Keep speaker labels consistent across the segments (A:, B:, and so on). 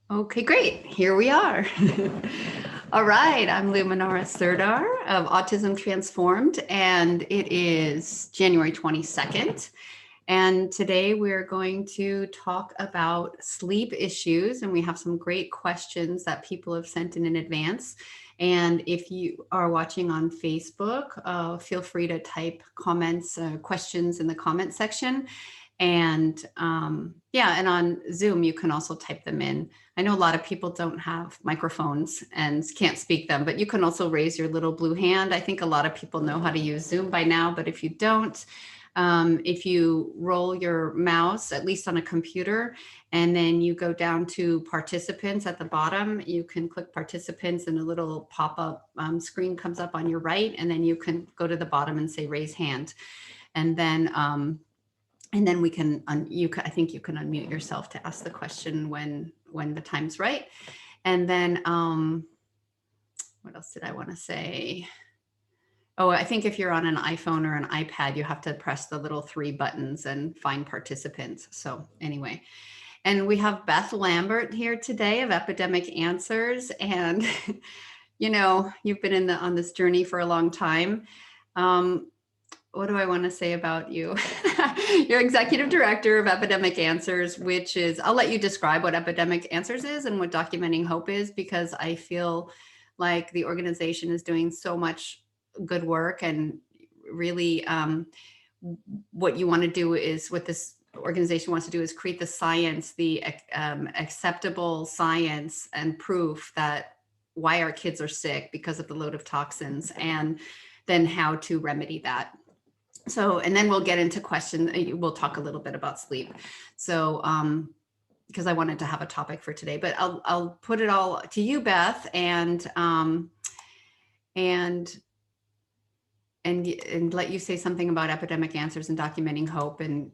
A: Okay, great. Here we are. All right, I'm Luminara Serdar of Autism Transformed, and it is January 22nd. And today we're going to talk about sleep issues, and we have some great questions that people have sent in advance. And if you are watching on Facebook, feel free to type comments, questions in the comment section. And yeah, and on Zoom, you can also type them in. I know a lot of people don't have microphones and can't speak them, but you can also raise your little blue hand. I think a lot of people know how to use Zoom by now, but if you don't, if you roll your mouse, at least on a computer, and then you go down to participants at the bottom, you can click participants and a little pop-up screen comes up on your right, and then you can go to the bottom and say raise hand. And then we can, I think you can unmute yourself to ask the question when the time's right. And then, what else did I want to say? Oh, I think if you're on an iPhone or an iPad, you have to press the little 3 buttons and find participants. So anyway, and we have Beth Lambert here today of Epidemic Answers. And, you know, you've been on this journey for a long time. What do I want to say about you? You're executive director of Epidemic Answers, which is, I'll let you describe what Epidemic Answers is and what Documenting Hope is, because I feel like the organization is doing so much good work, and really what you want to do is, what this organization wants to do is create the science, the acceptable science and proof that why our kids are sick because of the load of toxins, and then how to remedy that. So, and then we'll get into questions. We'll talk a little bit about sleep. So, because I wanted to have a topic for today, but I'll put it all to you, Beth, and let you say something about Epidemic Answers and Documenting Hope, and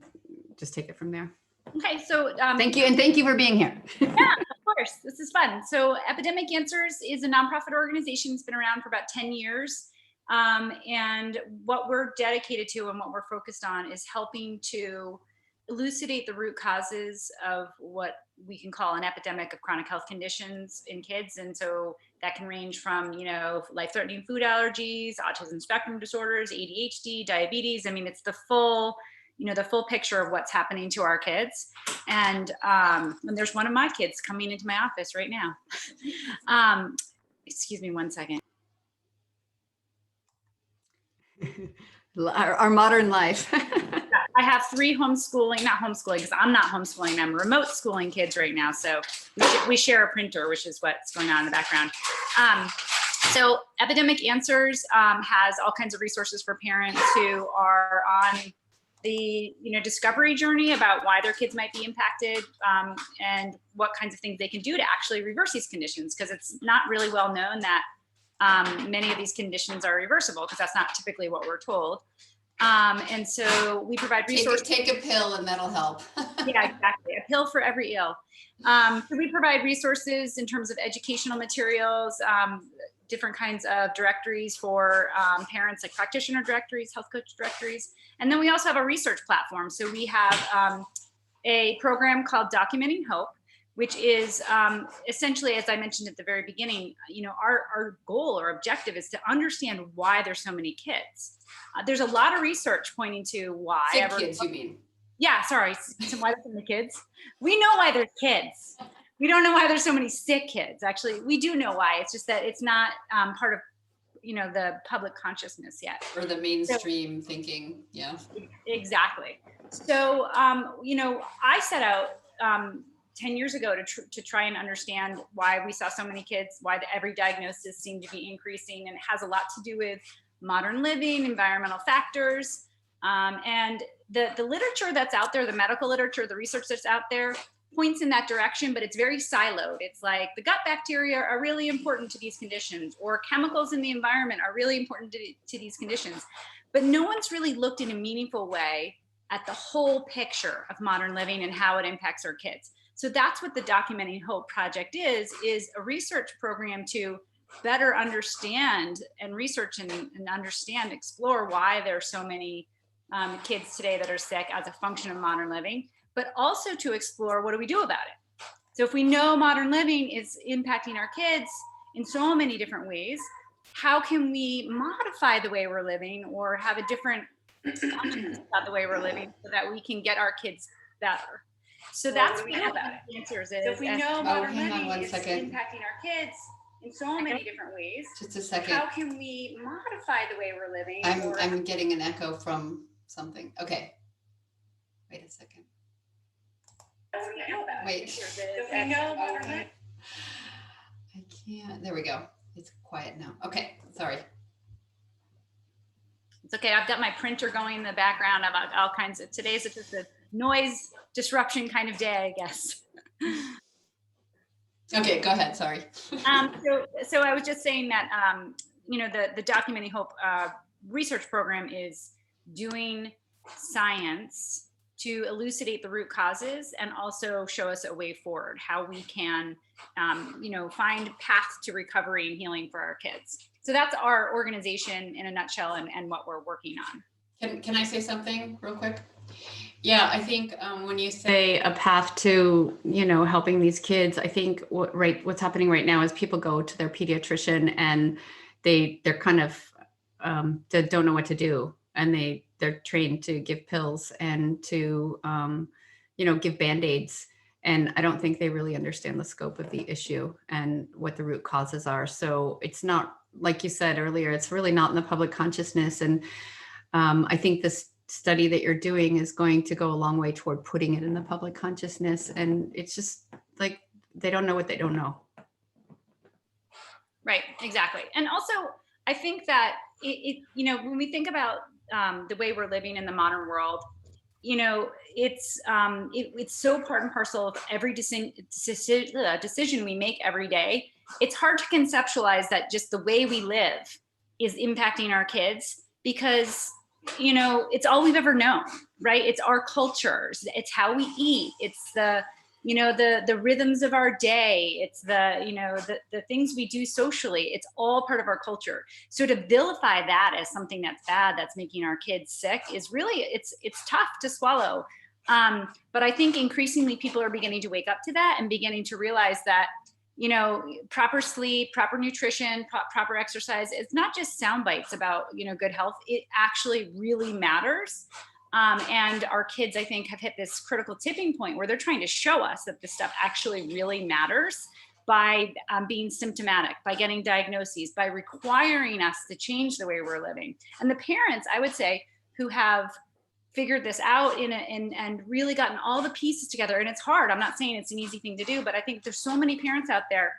A: just take it from there.
B: Okay, so
A: thank you, and thank you for being here.
B: Yeah, of course, this is fun. So Epidemic Answers is a nonprofit organization. It's been around for about 10 years. And what we're dedicated to and what we're focused on is helping to elucidate the root causes of what we can call an epidemic of chronic health conditions in kids. And so that can range from, you know, life-threatening food allergies, autism spectrum disorders, ADHD, diabetes. I mean, it's the full, you know, the full picture of what's happening to our kids. And there's one of my kids coming into my office right now. Excuse me one second.
A: Our modern life.
B: I have 3 not homeschooling, because I'm not homeschooling, I'm remote schooling kids right now. So we share a printer, which is what's going on in the background. So Epidemic Answers has all kinds of resources for parents who are on the discovery journey about why their kids might be impacted, and what kinds of things they can do to actually reverse these conditions, because it's not really well known that many of these conditions are reversible, because that's not typically what we're told. And so we provide resources.
A: Take a pill and that'll help.
B: Yeah, exactly. A pill for every ill. So we provide resources in terms of educational materials, different kinds of directories for parents, like practitioner directories, health coach directories. And then we also have a research platform. So we have a program called Documenting Hope, which is essentially, as I mentioned at the very beginning, our goal or objective is to understand why there's so many kids. There's a lot of research pointing to why.
A: Sick kids, you mean?
B: Yeah, sorry. So why there's so many kids? We know why there's kids. We don't know why there's so many sick kids. Actually, we do know why. It's just that it's not part of the public consciousness yet.
A: Or the mainstream thinking. Yeah.
B: Exactly. So I set out 10 years ago to try and understand why we saw so many kids, why every diagnosis seemed to be increasing, and it has a lot to do with modern living, environmental factors, and the literature that's out there, the medical literature, the research that's out there points in that direction, but it's very siloed. It's like the gut bacteria are really important to these conditions, or chemicals in the environment are really important to these conditions. But no one's really looked in a meaningful way at the whole picture of modern living and how it impacts our kids. So that's what the Documenting Hope project is a research program to better understand and research and explore why there are so many kids today that are sick as a function of modern living, but also to explore, what do we do about it? So if we know modern living is impacting our kids in so many different ways, how can we modify the way we're living or have a different assumptions about the way we're living so that we can get our kids better? So that's what we know about it. Answers is, so if we know modern living is impacting our kids in so many different ways.
A: Just a second.
B: How can we modify the way we're living?
A: I'm getting an echo from something. Okay. Wait a second. Wait.
B: So we know modern living.
A: I can't. There we go. It's quiet now. Okay. Sorry.
B: It's okay. I've got my printer going in the background about all kinds of, today's just a noise disruption kind of day, I guess.
A: Okay, go ahead. Sorry.
B: So I was just saying that, the Documenting Hope research program is doing science to elucidate the root causes and also show us a way forward, how we can, find paths to recovery and healing for our kids. So that's our organization in a nutshell and what we're working on.
A: Can I say something real quick? Yeah, I think when you say a path to, helping these kids, I think what's happening right now is people go to their pediatrician and they're kind of they don't know what to do, and they're trained to give pills and to give Band-Aids, and I don't think they really understand the scope of the issue and what the root causes are. So it's not, like you said earlier, it's really not in the public consciousness, and I think this study that you're doing is going to go a long way toward putting it in the public consciousness. And it's just like, they don't know what they don't know.
B: Right, exactly. And also, I think that when we think about the way we're living in the modern world, it's so part and parcel of every decision we make every day. It's hard to conceptualize that just the way we live is impacting our kids, because it's all we've ever known, right? It's our cultures, it's how we eat, it's the rhythms of our day, it's the things we do socially. It's all part of our culture. So to vilify that as something that's bad, that's making our kids sick, is really, it's tough to swallow. But I think increasingly people are beginning to wake up to that and beginning to realize that proper sleep, proper nutrition, proper exercise, it's not just sound bites about, good health. It actually really matters. And our kids, I think, have hit this critical tipping point where they're trying to show us that this stuff actually really matters by being symptomatic, by getting diagnoses, by requiring us to change the way we're living. And the parents, I would say, who have figured this out and really gotten all the pieces together. And it's hard. I'm not saying it's an easy thing to do, but I think there's so many parents out there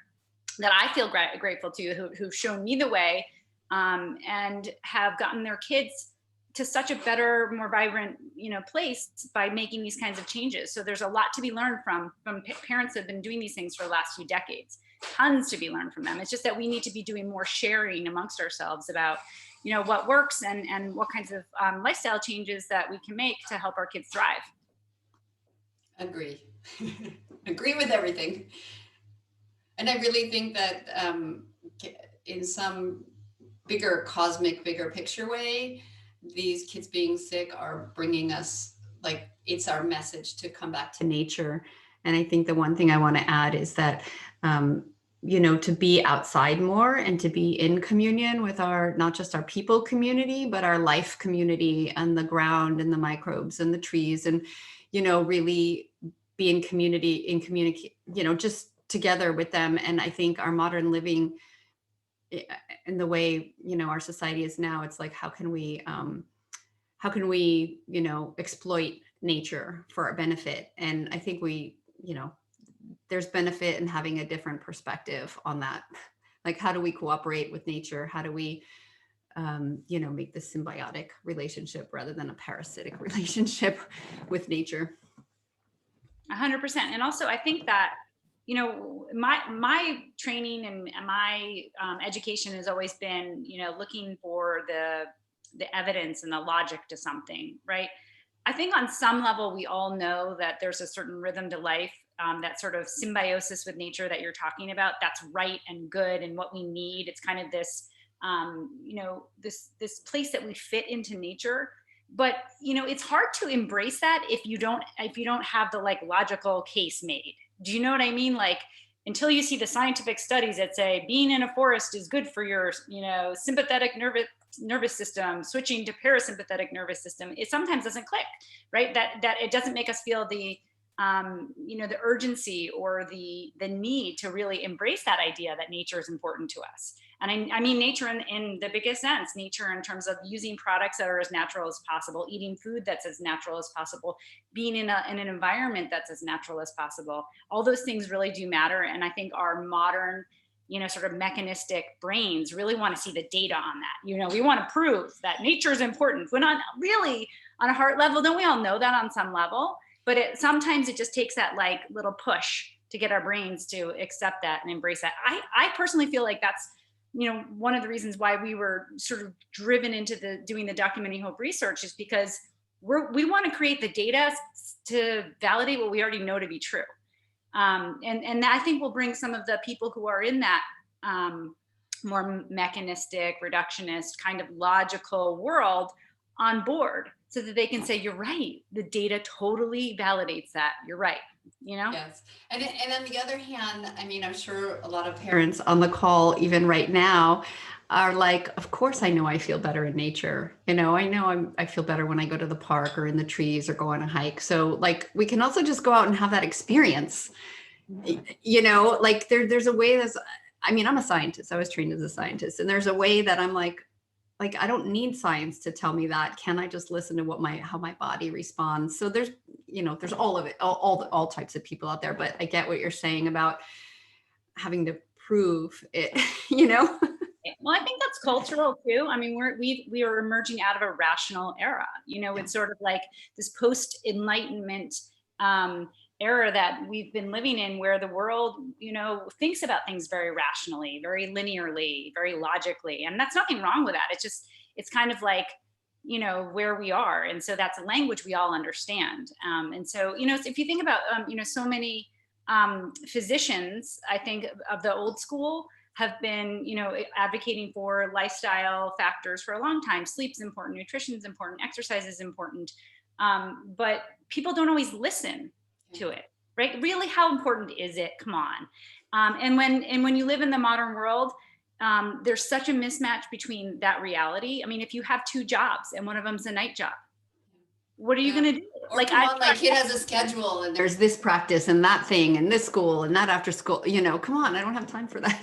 B: that I feel grateful to who've shown me the way and have gotten their kids to such a better, more vibrant, place by making these kinds of changes. So there's a lot to be learned from parents that have been doing these things for the last few decades. Tons to be learned from them. It's just that we need to be doing more sharing amongst ourselves about what works and what kinds of lifestyle changes that we can make to help our kids thrive.
A: Agree. Agree with everything. And I really think that in some bigger cosmic, bigger picture way, these kids being sick are bringing us, like, it's our message to come back to nature. And I think the one thing I want to add is that to be outside more and to be in communion with not just our people community, but our life community and the ground and the microbes and the trees, and, really be in community, just together with them. And I think our modern living and the way, our society is now, it's like, how can we exploit nature for our benefit? And I think there's benefit in having a different perspective on that. Like, how do we cooperate with nature? How do we, make this symbiotic relationship rather than a parasitic relationship with nature?
B: 100%. And also, I think that, my training and my education has always been, looking for the evidence and the logic to something, right? I think on some level, we all know that there's a certain rhythm to life, that sort of symbiosis with nature that you're talking about, that's right and good and what we need. It's kind of this, this place that we fit into nature. But, it's hard to embrace that if you don't have the logical case made. Do you know what I mean? Like, until you see the scientific studies that say being in a forest is good for your, sympathetic nervous system, switching to parasympathetic nervous system, it sometimes doesn't click, right? That it doesn't make us feel the the urgency or the need to really embrace that idea that nature is important to us. And I mean nature in the biggest sense, nature in terms of using products that are as natural as possible, eating food that's as natural as possible, being in an environment that's as natural as possible. All those things really do matter. And I think our modern, sort of mechanistic brains really want to see the data on that. We want to prove that nature is important. When on really on a heart level, don't we all know that on some level? But sometimes it just takes that like little push to get our brains to accept that and embrace that. I personally feel like that's, one of the reasons why we were sort of driven into doing the Documenting Hope research, is because we want to create the data to validate what we already know to be true. And that I think will bring some of the people who are in that more mechanistic, reductionist kind of logical world on board, so that they can say, you're right, the data totally validates that, you're right,
A: Yes. And on the other hand, I mean, I'm sure a lot of parents on the call, even right now, are like, of course, I know I feel better in nature. I know I feel better when I go to the park or in the trees or go on a hike. So like, we can also just go out and have that experience, like there's a way I'm a scientist. I was trained as a scientist, and there's a way that I'm like, I don't need science to tell me that. Can I just listen to how my body responds? So there's all of it, all types of people out there. But I get what you're saying about having to prove it,
B: Well, I think that's cultural too. I mean, we are emerging out of a rational era. It's sort of like this post-enlightenment era that we've been living in, where the world, thinks about things very rationally, very linearly, very logically. And that's nothing wrong with that. It's kind of like, where we are. And so that's a language we all understand. And so, if you think about, so many physicians, I think of the old school, have been, advocating for lifestyle factors for a long time. Sleep's important, nutrition's important, exercise is important. But people don't always listen to it, right? Really, how important is it? Come on. And when you live in the modern world, there's such a mismatch between that reality. I mean, if you have two jobs and one of them's a night job, what are you going to do?
A: Or my kid has a schedule and there's this practice and that thing and this school and that after school, come on, I don't have time for that.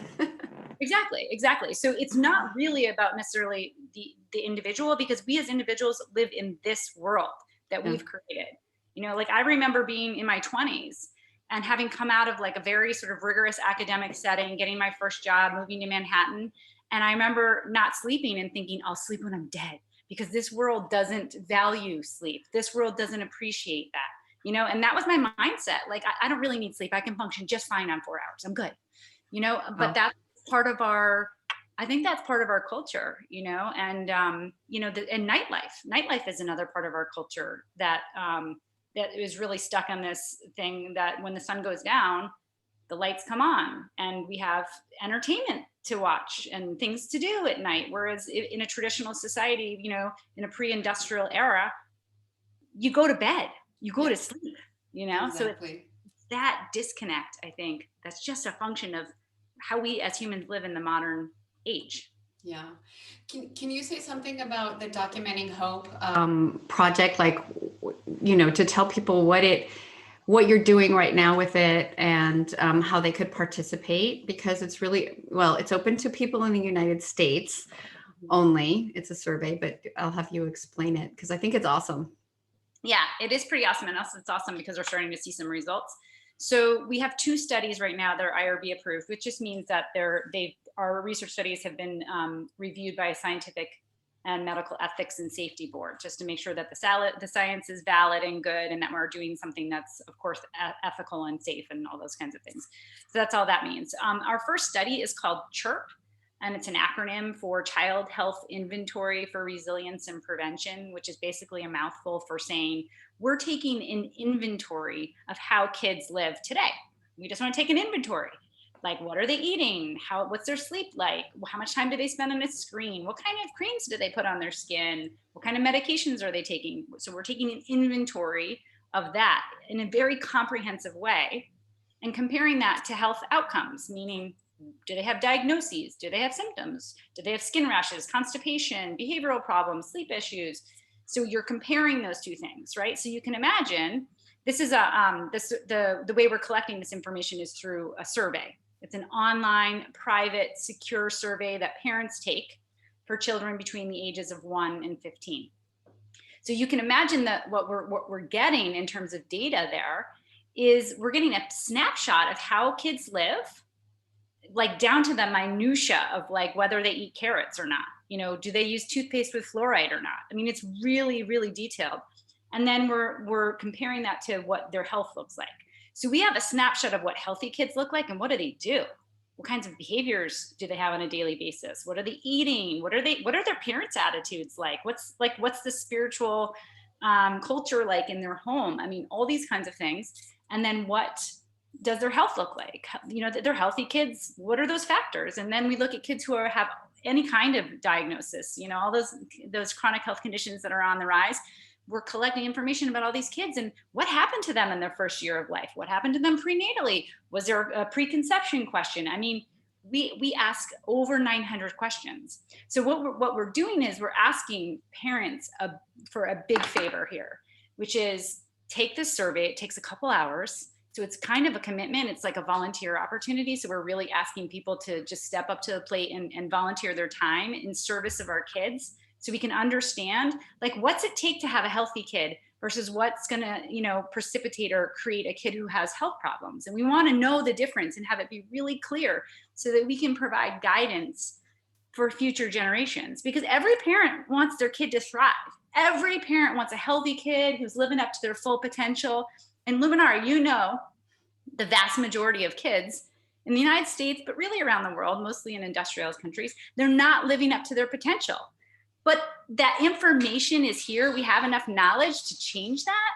B: Exactly. So it's not really about necessarily the individual, because we as individuals live in this world that we've created. I remember being in my 20s and having come out of like a very sort of rigorous academic setting, getting my first job, moving to Manhattan. And I remember not sleeping and thinking, I'll sleep when I'm dead, because this world doesn't value sleep. This world doesn't appreciate that, and that was my mindset. Like, I don't really need sleep. I can function just fine on 4 hours. I'm good, but that's part of I think that's part of our culture, and, and nightlife is another part of our culture that is really stuck on this thing that when the sun goes down, the lights come on and we have entertainment to watch and things to do at night. Whereas in a traditional society, in a pre-industrial era, you go to bed, you go to sleep,
A: Exactly.
B: So it's that disconnect, I think, that's just a function of how we as humans live in the modern age.
A: Yeah. Can you say something about the Documenting Hope project, like, to tell people what you're doing right now with it and how they could participate? Because it's really, it's open to people in the United States only. It's a survey, but I'll have you explain it because I think it's awesome.
B: Yeah, it is pretty awesome. And also it's awesome because we're starting to see some results. So we have 2 studies right now that are IRB approved, which just means that our research studies have been reviewed by a scientific and medical ethics and safety board, just to make sure that the science is valid and good, and that we're doing something that's, of course, ethical and safe and all those kinds of things. So that's all that means. Our first study is called CHIRP, and it's an acronym for Child Health Inventory for Resilience and Prevention, which is basically a mouthful for saying, we're taking an inventory of how kids live today. We just want to take an inventory. Like, what are they eating? What's their sleep like? How much time do they spend on a screen? What kind of creams do they put on their skin? What kind of medications are they taking? So we're taking an inventory of that in a very comprehensive way. and comparing that to health outcomes, meaning, do they have diagnoses? Do they have symptoms? Do they have skin rashes, constipation, behavioral problems, sleep issues? So you're comparing those two things, right? So you can imagine, this is the way we're collecting this information is through a survey. It's an online, private, secure survey that parents take for children between the ages of 1 and 15. So you can imagine that what we're getting in terms of data there is we're getting a snapshot of how kids live, like down to the minutia of like whether they eat carrots or not. You know, do they use toothpaste with fluoride or not? I mean, it's really, really detailed. And then we're comparing that to what their health looks like. So we have a snapshot of what healthy kids look like and what do they do? What kinds of behaviors do they have on a daily basis? What are they eating? What are their parents' attitudes like? What's the spiritual culture like in their home? I mean, all these kinds of things. And then what does their health look like? You know, that they're healthy kids. What are those factors? And then we look at kids who have any kind of diagnosis, you know, all those chronic health conditions that are on the rise. We're collecting information about all these kids and what happened to them in their first year of life. What happened to them prenatally? Was there a preconception question? I mean, we ask over 900 questions. So what we're doing is we're asking parents for a big favor here, which is take this survey. It takes a couple hours. So it's kind of a commitment. It's like a volunteer opportunity. So we're really asking people to just step up to the plate and volunteer their time in service of our kids, so we can understand, like, what's it take to have a healthy kid versus what's going to, you know, precipitate or create a kid who has health problems. And we want to know the difference and have it be really clear so that we can provide guidance for future generations, because every parent wants their kid to thrive. Every parent wants a healthy kid who's living up to their full potential. And Luminara, you know, the vast majority of kids in the United States, but really around the world, mostly in industrialized countries, they're not living up to their potential. But that information is here. We have enough knowledge to change that,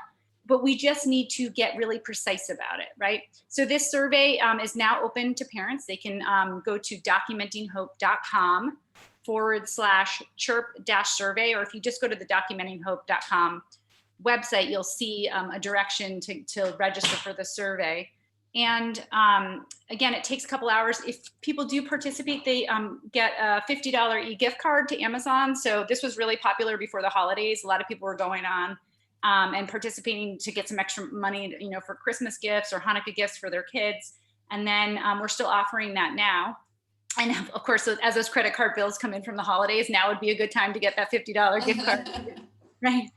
B: but we just need to get really precise about it, right? So this survey is now open to parents. They can go to documentinghope.com/chirp-survey, or if you just go to the documentinghope.com website, you'll see a direction to register for the survey. And again, it takes a couple hours. If people do participate, they get a $50 e-gift card to Amazon. So this was really popular before the holidays. A lot of people were going on and participating to get some extra money, you know, for Christmas gifts or Hanukkah gifts for their kids. And then we're still offering that now. And of course, as those credit card bills come in from the holidays, now would be a good time to get that $50 gift card, right?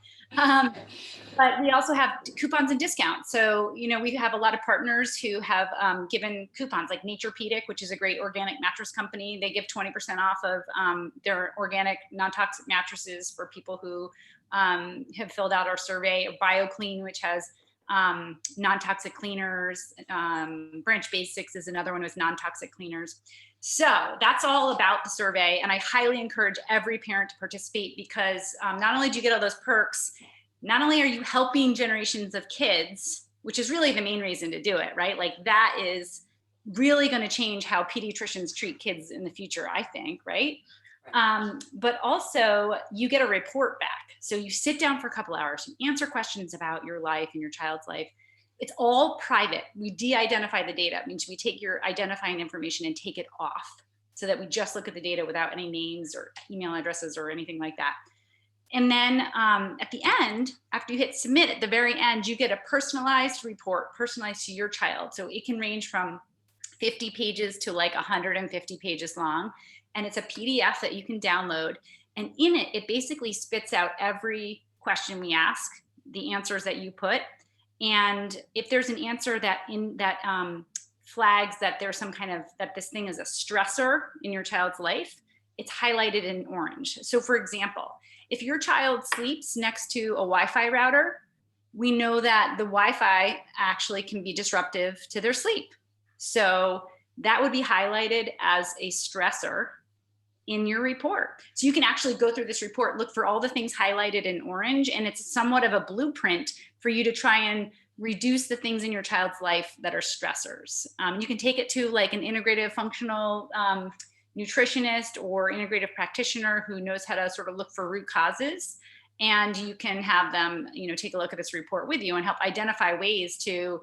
B: But we also have coupons and discounts. So, you know, we have a lot of partners who have given coupons, like Naturepedic, which is a great organic mattress company. They give 20% off of their organic non-toxic mattresses for people who have filled out our survey. BioClean, which has non-toxic cleaners. Branch Basics is another one with non-toxic cleaners. So that's all about the survey. And I highly encourage every parent to participate, because not only do you get all those perks, not only are you helping generations of kids, which is really the main reason to do it, right? Like, that is really going to change how pediatricians treat kids in the future, I think, right? But also you get a report back. So you sit down for a couple hours, you answer questions about your life and your child's life. It's all private. We de-identify the data. It means we take your identifying information and take it off, so that we just look at the data without any names or email addresses or anything like that. And then at the end, after you hit submit, at the very end, you get a personalized report, personalized to your child. So it can range from 50 pages to like 150 pages long. And it's a PDF that you can download. And in it, it basically spits out every question we ask, the answers that you put. And if there's an answer that flags that there's some kind of, that this thing is a stressor in your child's life, it's highlighted in orange. So for example, if your child sleeps next to a Wi-Fi router, we know that the Wi-Fi actually can be disruptive to their sleep. So that would be highlighted as a stressor in your report. So you can actually go through this report, look for all the things highlighted in orange, and it's somewhat of a blueprint for you to try and reduce the things in your child's life that are stressors. You can take it to like an integrative functional nutritionist or integrative practitioner who knows how to sort of look for root causes. And you can have them, you know, take a look at this report with you and help identify ways to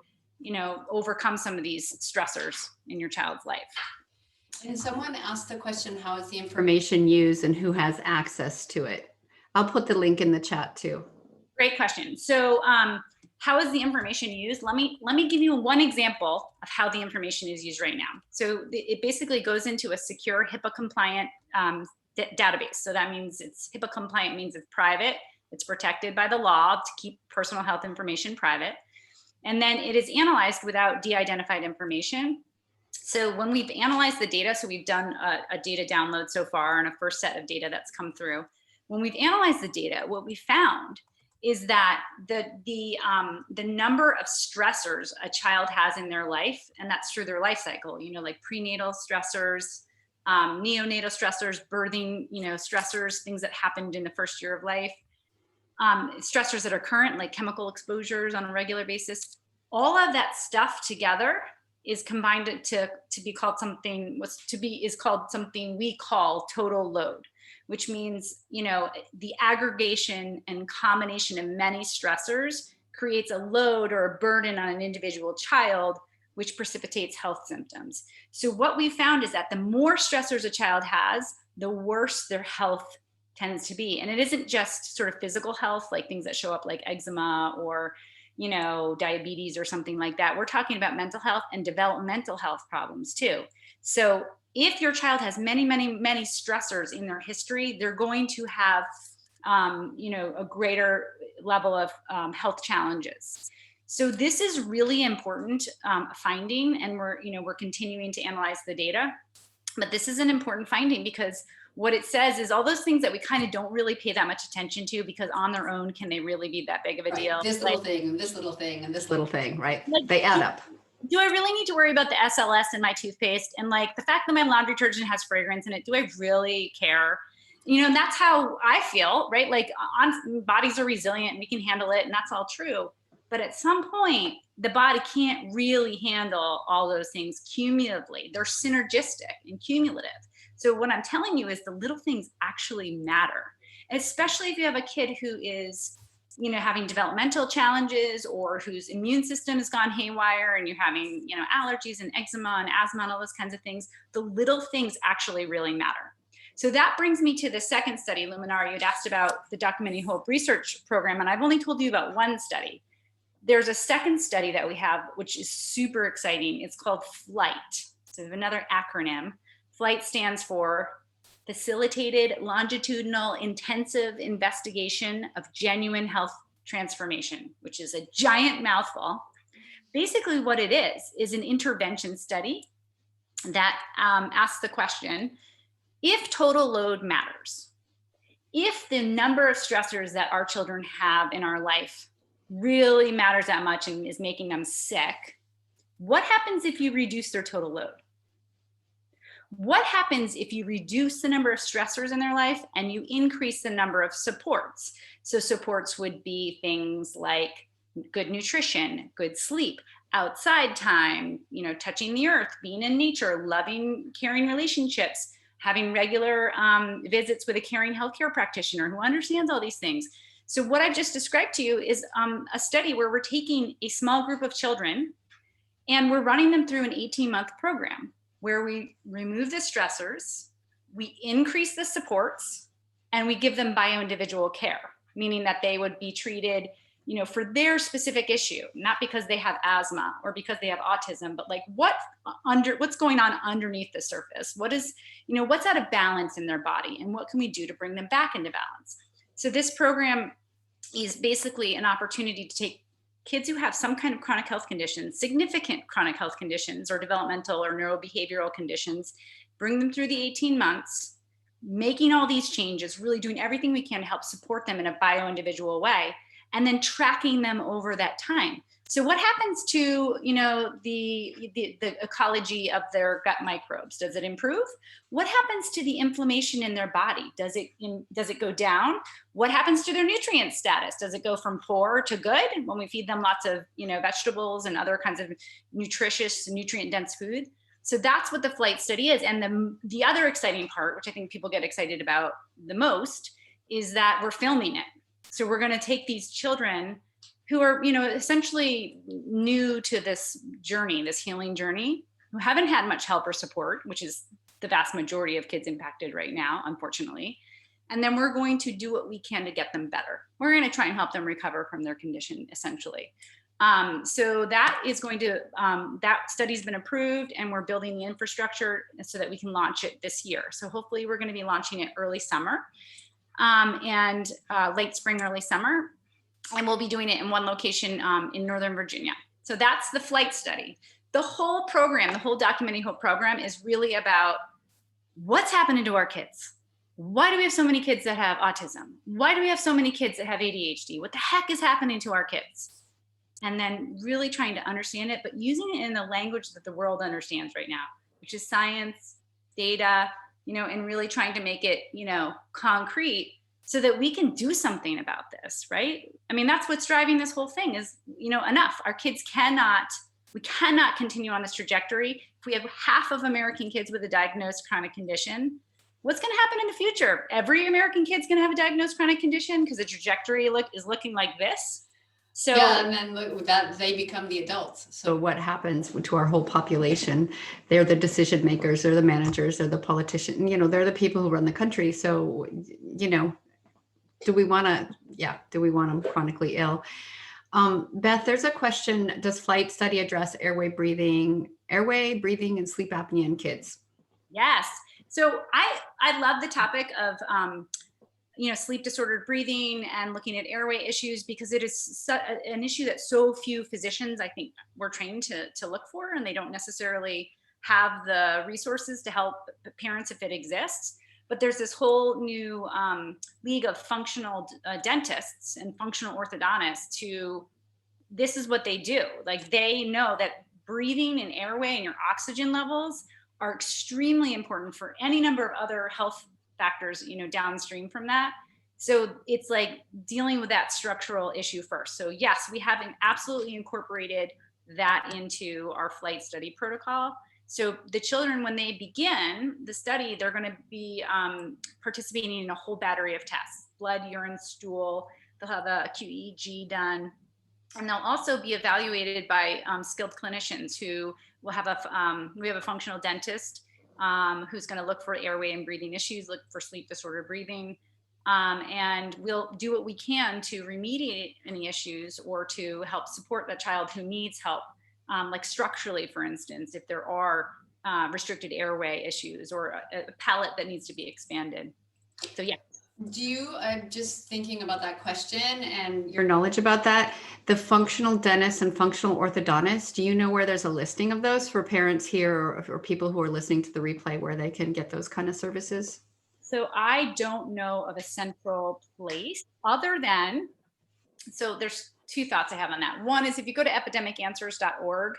B: overcome some of these stressors in your child's life.
A: And someone asked the question, how is the information used and who has access to it? I'll put the link in the chat too.
B: Great question. So how is the information used? Let me give you one example of how the information is used right now. So it basically goes into a secure HIPAA compliant database. So that means it's HIPAA compliant, means it's private, it's protected by the law to keep personal health information private. And then it is analyzed without de-identified information. So when we've analyzed the data, so we've done a data download so far and a first set of data that's come through. When we've analyzed the data, what we found is that the number of stressors a child has in their life, and that's through their life cycle, like prenatal stressors, neonatal stressors, birthing, stressors, things that happened in the first year of life, stressors that are current, like chemical exposures on a regular basis, all of that stuff together is combined to be called something, is called something we call total load, which means, the aggregation and combination of many stressors creates a load or a burden on an individual child, which precipitates health symptoms. So what we found is that the more stressors a child has, the worse their health tends to be. And it isn't just sort of physical health, like things that show up like eczema or diabetes or something like that. We're talking about mental health and developmental health problems too. So if your child has many, many, many stressors in their history, they're going to have, a greater level of health challenges. So this is really important finding, and we're continuing to analyze the data. But this is an important finding because what it says is all those things that we kind of don't really pay that much attention to, because on their own, can they really be that big of a deal?
A: This little thing, and this little thing, and this little thing, right? They add up.
B: Do I really need to worry about the SLS in my toothpaste? And like the fact that my laundry detergent has fragrance in it, do I really care? And that's how I feel, right? Like bodies are resilient and we can handle it, and that's all true. But at some point, the body can't really handle all those things cumulatively. They're synergistic and cumulative. So what I'm telling you is the little things actually matter, especially if you have a kid who is, having developmental challenges or whose immune system has gone haywire and you're having, allergies and eczema and asthma and all those kinds of things. The little things actually really matter. So that brings me to the second study, Luminara. You had asked about the Documenting Hope research program, and I've only told you about one study. There's a second study that we have, which is super exciting. It's called FLIGHT. So another acronym. FLIGHT stands for Facilitated Longitudinal Intensive Investigation of Genuine Health Transformation, which is a giant mouthful. Basically what it is an intervention study that asks the question, if total load matters, if the number of stressors that our children have in our life really matters that much and is making them sick, what happens if you reduce their total load? What happens if you reduce the number of stressors in their life and you increase the number of supports? So supports would be things like good nutrition, good sleep, outside time, touching the earth, being in nature, loving, caring relationships, having regular visits with a caring healthcare practitioner who understands all these things. So what I've just described to you is a study where we're taking a small group of children and we're running them through an 18-month program where we remove the stressors, we increase the supports, and we give them bio-individual care, meaning that they would be treated, for their specific issue, not because they have asthma or because they have autism, but like what's going on underneath the surface? What is, what's out of balance in their body, and what can we do to bring them back into balance? So this program is basically an opportunity to take kids who have some kind of chronic health condition, significant chronic health conditions or developmental or neurobehavioral conditions, bring them through the 18 months, making all these changes, really doing everything we can to help support them in a bio-individual way, and then tracking them over that time. So what happens to, the ecology of their gut microbes? Does it improve? What happens to the inflammation in their body? Does it go down? What happens to their nutrient status? Does it go from poor to good when we feed them lots of, vegetables and other kinds of nutritious, nutrient-dense food? So that's what the FLIGHT study is. And the other exciting part, which I think people get excited about the most, is that we're filming it. So we're going to take these children who are, you know, essentially new to this journey, this healing journey, who haven't had much help or support, which is the vast majority of kids impacted right now, unfortunately. And then we're going to do what we can to get them better. We're going to try and help them recover from their condition, essentially. So that is going to, that study's been approved, and we're building the infrastructure so that we can launch it this year. So hopefully we're going to be launching it early summer, and late spring, early summer. And we'll be doing it in one location in Northern Virginia. So that's the flight study. The whole program, the whole Documenting Hope program, is really about what's happening to our kids. Why do we have so many kids that have autism? Why do we have so many kids that have ADHD? What the heck is happening to our kids? And then really trying to understand it, but using it in the language that the world understands right now, which is science, data, you know, and really trying to make it, you know, concrete so that we can do something about this, right? I mean, that's what's driving this whole thing is, you know, enough. Our kids we cannot continue on this trajectory. If we have half of American kids with a diagnosed chronic condition, what's going to happen in the future? Every American kid's going to have a diagnosed chronic condition because the trajectory is looking like this. So
A: yeah, and then look, that they become the adults. So what happens to our whole population? They're the decision makers, they're the managers, they're the politicians, you know, they're the people who run the country. So, you know, do we want them chronically ill? Beth, there's a question. Does flight study address airway breathing and sleep apnea in kids?
B: Yes. So I love the topic of, you know, sleep disordered breathing and looking at airway issues, because it is an issue that so few physicians, I think, were trained to look for, and they don't necessarily have the resources to help parents if it exists. But there's this whole new league of functional dentists and functional orthodontists this is what they do. Like, they know that breathing and airway and your oxygen levels are extremely important for any number of other health factors, you know, downstream from that. So it's like dealing with that structural issue first. So yes, we have absolutely incorporated that into our flight study protocol. So the children, when they begin the study, they're going to be participating in a whole battery of tests: blood, urine, stool. They'll have a QEEG done, and they'll also be evaluated by skilled clinicians who will have we have a functional dentist who's going to look for airway and breathing issues, look for sleep disordered breathing, and we'll do what we can to remediate any issues or to help support the child who needs help. Like structurally, for instance, if there are restricted airway issues or a palate that needs to be expanded. So yeah.
A: I'm just thinking about that question and your knowledge about that. The functional dentist and functional orthodontist, do you know where there's a listing of those for parents here or people who are listening to the replay where they can get those kind of services?
B: So I don't know of a central place other than, so there's two thoughts I have on that. One is, if you go to epidemicanswers.org,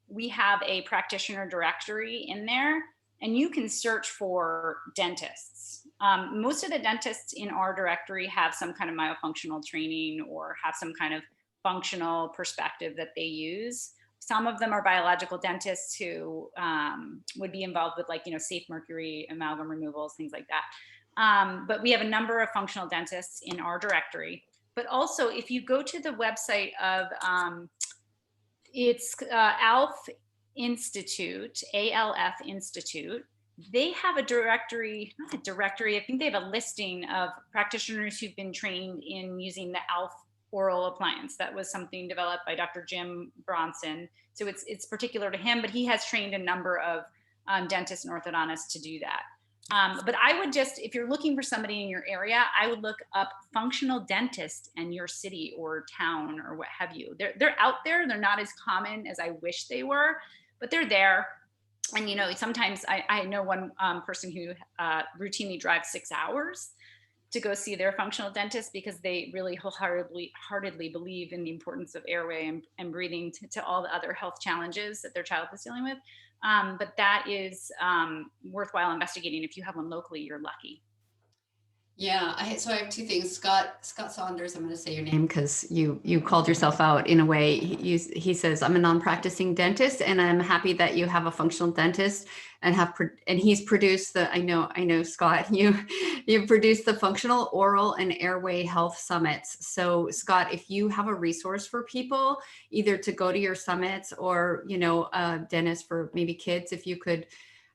B: we have a practitioner directory in there, and you can search for dentists. Most of the dentists in our directory have some kind of myofunctional training or have some kind of functional perspective that they use. Some of them are biological dentists who would be involved with, like, you know, safe mercury, amalgam removals, things like that. But we have a number of functional dentists in our directory. But also, if you go to the website of, it's ALF Institute, ALF Institute, they have a directory, not a directory, I think they have a listing of practitioners who've been trained in using the ALF oral appliance. That was something developed by Dr. Jim Bronson. So it's particular to him, but he has trained a number of dentists and orthodontists to do that. But I would just, if you're looking for somebody in your area, I would look up functional dentist in your city or town or what have you. They're out there. They're not as common as I wish they were, but they're there. And, you know, sometimes I know one person who routinely drives 6 hours to go see their functional dentist because they really wholeheartedly believe in the importance of airway and breathing to all the other health challenges that their child is dealing with. But that is worthwhile investigating. If you have one locally, you're lucky.
A: Yeah, so I have two things. Scott Saunders, I'm going to say your name because you called yourself out in a way. He says, I'm a non-practicing dentist, and I'm happy that you have a functional dentist and and he's produced I know Scott, you've produced the functional oral and airway health summits. So Scott, if you have a resource for people either to go to your summits or a dentist for maybe kids, if you could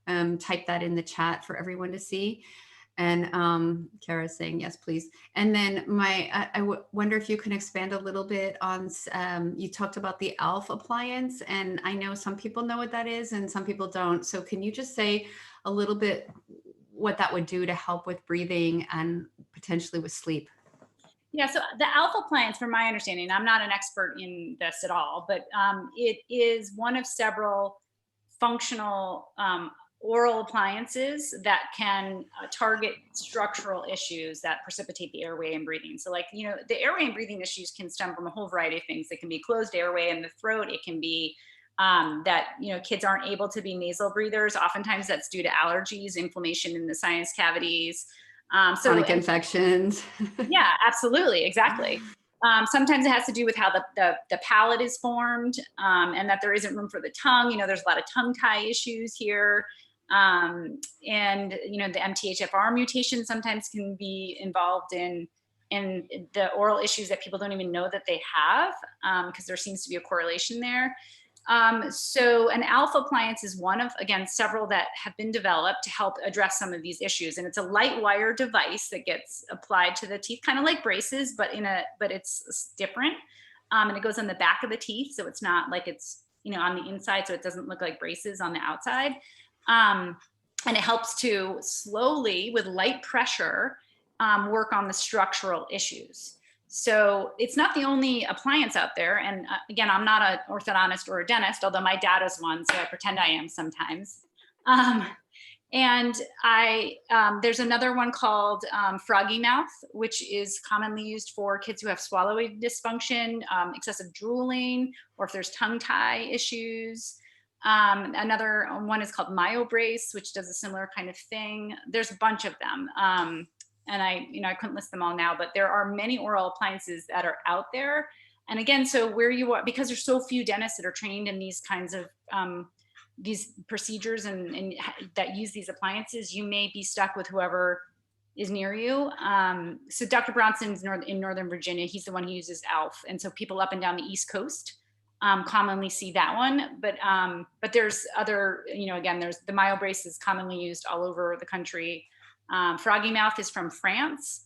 A: type that in the chat for everyone to see. And Kara's saying, yes, please. And then wonder if you can expand a little bit on, you talked about the ALF appliance, and I know some people know what that is and some people don't. So can you just say a little bit what that would do to help with breathing and potentially with sleep?
B: Yeah, so the alpha appliance, from my understanding, I'm not an expert in this at all, but it is one of several functional oral appliances that can target structural issues that precipitate the airway and breathing. So like, the airway and breathing issues can stem from a whole variety of things. It can be closed airway in the throat. It can be that, kids aren't able to be nasal breathers. Oftentimes that's due to allergies, inflammation in the sinus cavities.
A: Chronic infections.
B: Yeah, absolutely. Exactly. Sometimes it has to do with how the palate is formed, and that there isn't room for the tongue. There's a lot of tongue tie issues here. And the MTHFR mutation sometimes can be involved in the oral issues that people don't even know that they have, because there seems to be a correlation there. So an alpha appliance is one of, again, several that have been developed to help address some of these issues. And it's a light wire device that gets applied to the teeth, kind of like braces, but it's different. And it goes on the back of the teeth. So it's not like it's, on the inside. So it doesn't look like braces on the outside. And it helps to slowly, with light pressure, work on the structural issues. So it's not the only appliance out there. And again, I'm not an orthodontist or a dentist, although my dad is one, so I pretend I am sometimes. And there's another one called froggy mouth, which is commonly used for kids who have swallowing dysfunction, excessive drooling, or if there's tongue tie issues. Another one is called MyoBrace, which does a similar kind of thing. There's a bunch of them. And I couldn't list them all now, but there are many oral appliances that are out there. And again, so where you are, because there's so few dentists that are trained in these kinds of these procedures and that use these appliances, you may be stuck with whoever is near you. So Dr. Bronson's in Northern Virginia, he's the one who uses ALF. And so people up and down the East Coast commonly see that one. But there's other, again, there's the MyoBrace is commonly used all over the country. Froggy mouth is from France.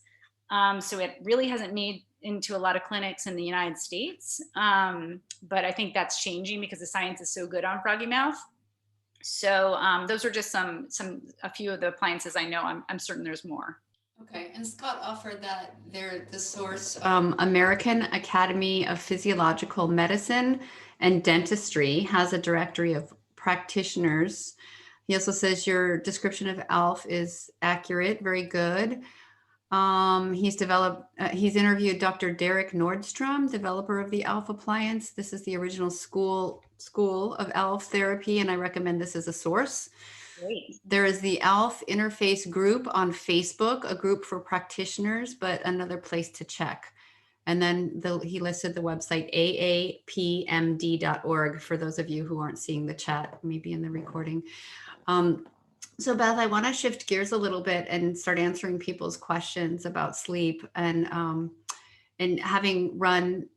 B: So it really hasn't made into a lot of clinics in the United States. But I think that's changing because the science is so good on froggy mouth. So those are just a few of the appliances I know. I'm certain there's more.
A: Okay, and Scott offered that the source, American Academy of Physiological Medicine and Dentistry has a directory of practitioners. He also says your description of ALF is accurate, very good. He's interviewed Dr. Derek Nordstrom, developer of the ALF appliance. This is the original school of ALF therapy, and I recommend this as a source.
B: Great.
A: There is the ALF Interface group on Facebook, a group for practitioners, but another place to check. And then he listed the website aapmd.org for those of you who aren't seeing the chat, maybe in the recording. So Beth, I want to shift gears a little bit and start answering people's questions about sleep and having been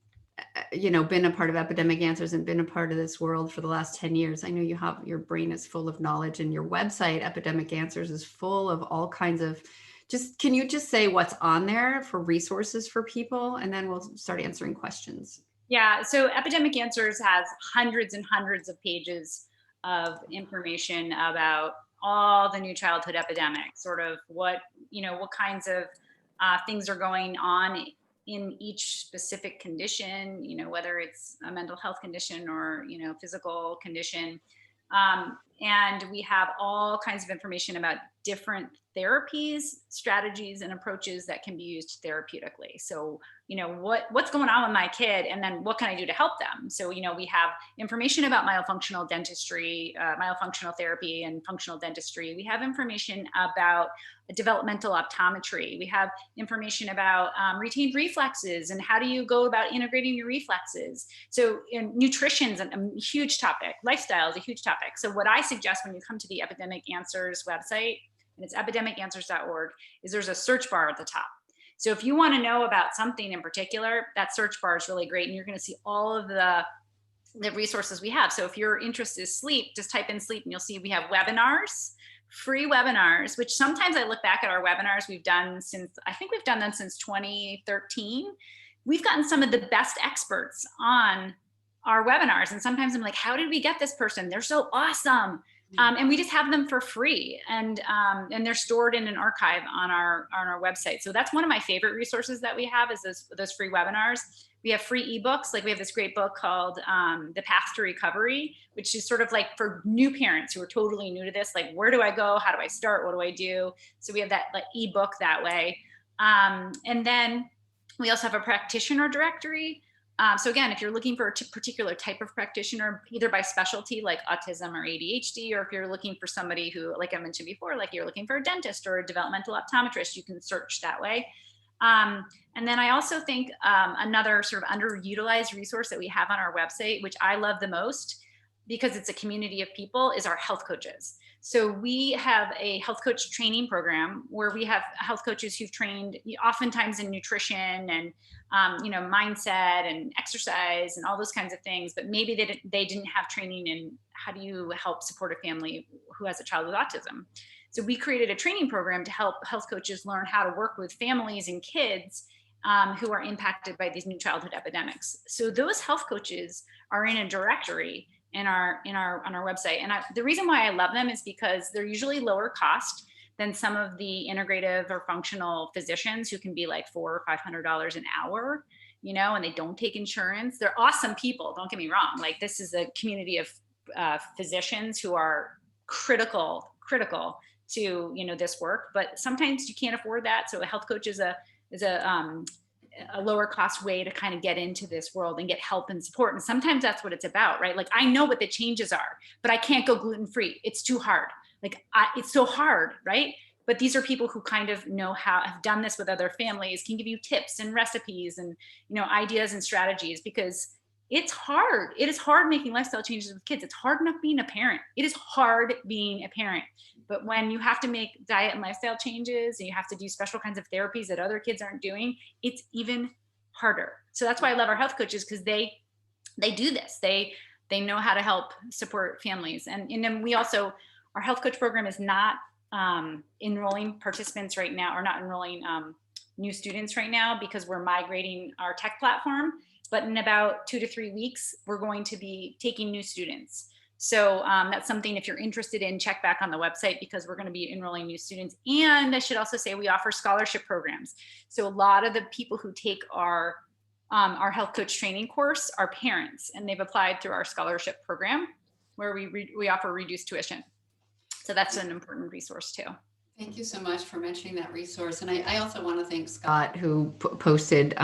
A: a part of Epidemic Answers and been a part of this world for the last 10 years. I know your brain is full of knowledge, and your website, Epidemic Answers, is full of all kinds of can you just say what's on there for resources for people? And then we'll start answering questions.
B: Yeah, so Epidemic Answers has hundreds and hundreds of pages of information about all the new childhood epidemics, sort of what kinds of things are going on in each specific condition, whether it's a mental health condition or, physical condition. And we have all kinds of information about different therapies, strategies, and approaches that can be used therapeutically. So, what's going on with my kid, and then what can I do to help them? So, we have information about myofunctional dentistry, myofunctional therapy and functional dentistry. We have information about developmental optometry. We have information about retained reflexes and how do you go about integrating your reflexes. So nutrition's a huge topic. Lifestyle is a huge topic. So what I suggest when you come to the Epidemic Answers website, and it's epidemicanswers.org, is there's a search bar at the top. So if you want to know about something in particular, that search bar is really great. And you're going to see all of the resources we have. So if your interest is sleep, just type in sleep and you'll see we have webinars, free webinars, which sometimes I look back at our webinars we've done since, I think we've done them since 2013. We've gotten some of the best experts on our webinars. And sometimes I'm like, how did we get this person? They're so awesome. And we just have them for free, and they're stored in an archive on our website. So that's one of my favorite resources that we have, is those free webinars. We have free ebooks. Like we have this great book called The Path to Recovery, which is sort of like for new parents who are totally new to this. Like, where do I go? How do I start? What do I do? So we have that like ebook that way. And then we also have a practitioner directory. So again, if you're looking for a particular type of practitioner, either by specialty like autism or ADHD, or if you're looking for somebody who, like I mentioned before, like you're looking for a dentist or a developmental optometrist, you can search that way. And then I also think another sort of underutilized resource that we have on our website, which I love the most because it's a community of people, is our health coaches. So we have a health coach training program where we have health coaches who've trained oftentimes in nutrition and mindset and exercise and all those kinds of things, but maybe they didn't have training in how do you help support a family who has a child with autism. So we created a training program to help health coaches learn how to work with families and kids who are impacted by these new childhood epidemics. So those health coaches are in a directory on our website. And the reason why I love them is because they're usually lower cost than some of the integrative or functional physicians who can be like $400 or $500 an hour, and they don't take insurance. They're awesome people. Don't get me wrong. Like, this is a community of physicians who are critical to, this work, but sometimes you can't afford that. So a health coach is a lower cost way to kind of get into this world and get help and support. And sometimes that's what it's about, right? Like, I know what the changes are, but I can't go gluten-free. It's too hard. Like, it's so hard, right? But these are people who kind of know how, have done this with other families, can give you tips and recipes and, ideas and strategies, because it's hard. It is hard making lifestyle changes with kids. It's hard enough being a parent. It is hard being a parent. But when you have to make diet and lifestyle changes and you have to do special kinds of therapies that other kids aren't doing, it's even harder. So that's why I love our health coaches, because they do this. They know how to help support families. And then we also, our health coach program is not enrolling participants right now, or not enrolling new students right now, because we're migrating our tech platform. But in about 2 to 3 weeks, we're going to be taking new students. So that's something, if you're interested in, check back on the website, because we're going to be enrolling new students. And I should also say we offer scholarship programs. So a lot of the people who take our health coach training course are parents, and they've applied through our scholarship program, where we offer reduced tuition. So that's an important resource too.
A: Thank you so much for mentioning that resource. And I also want to thank Scott, who posted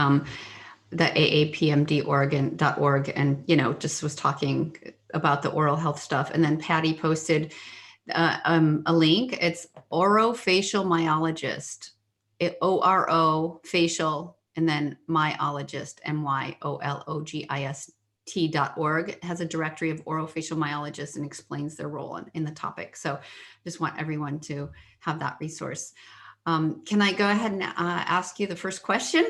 A: the aapmd.org and, just was talking about the oral health stuff. And then Patty posted a link. It's orofacial myologist, ORO facial, and then myologist, myologist.org. It has a directory of orofacial myologists and explains their role in the topic. So just want everyone to have that resource. Can I go ahead and ask you the first question?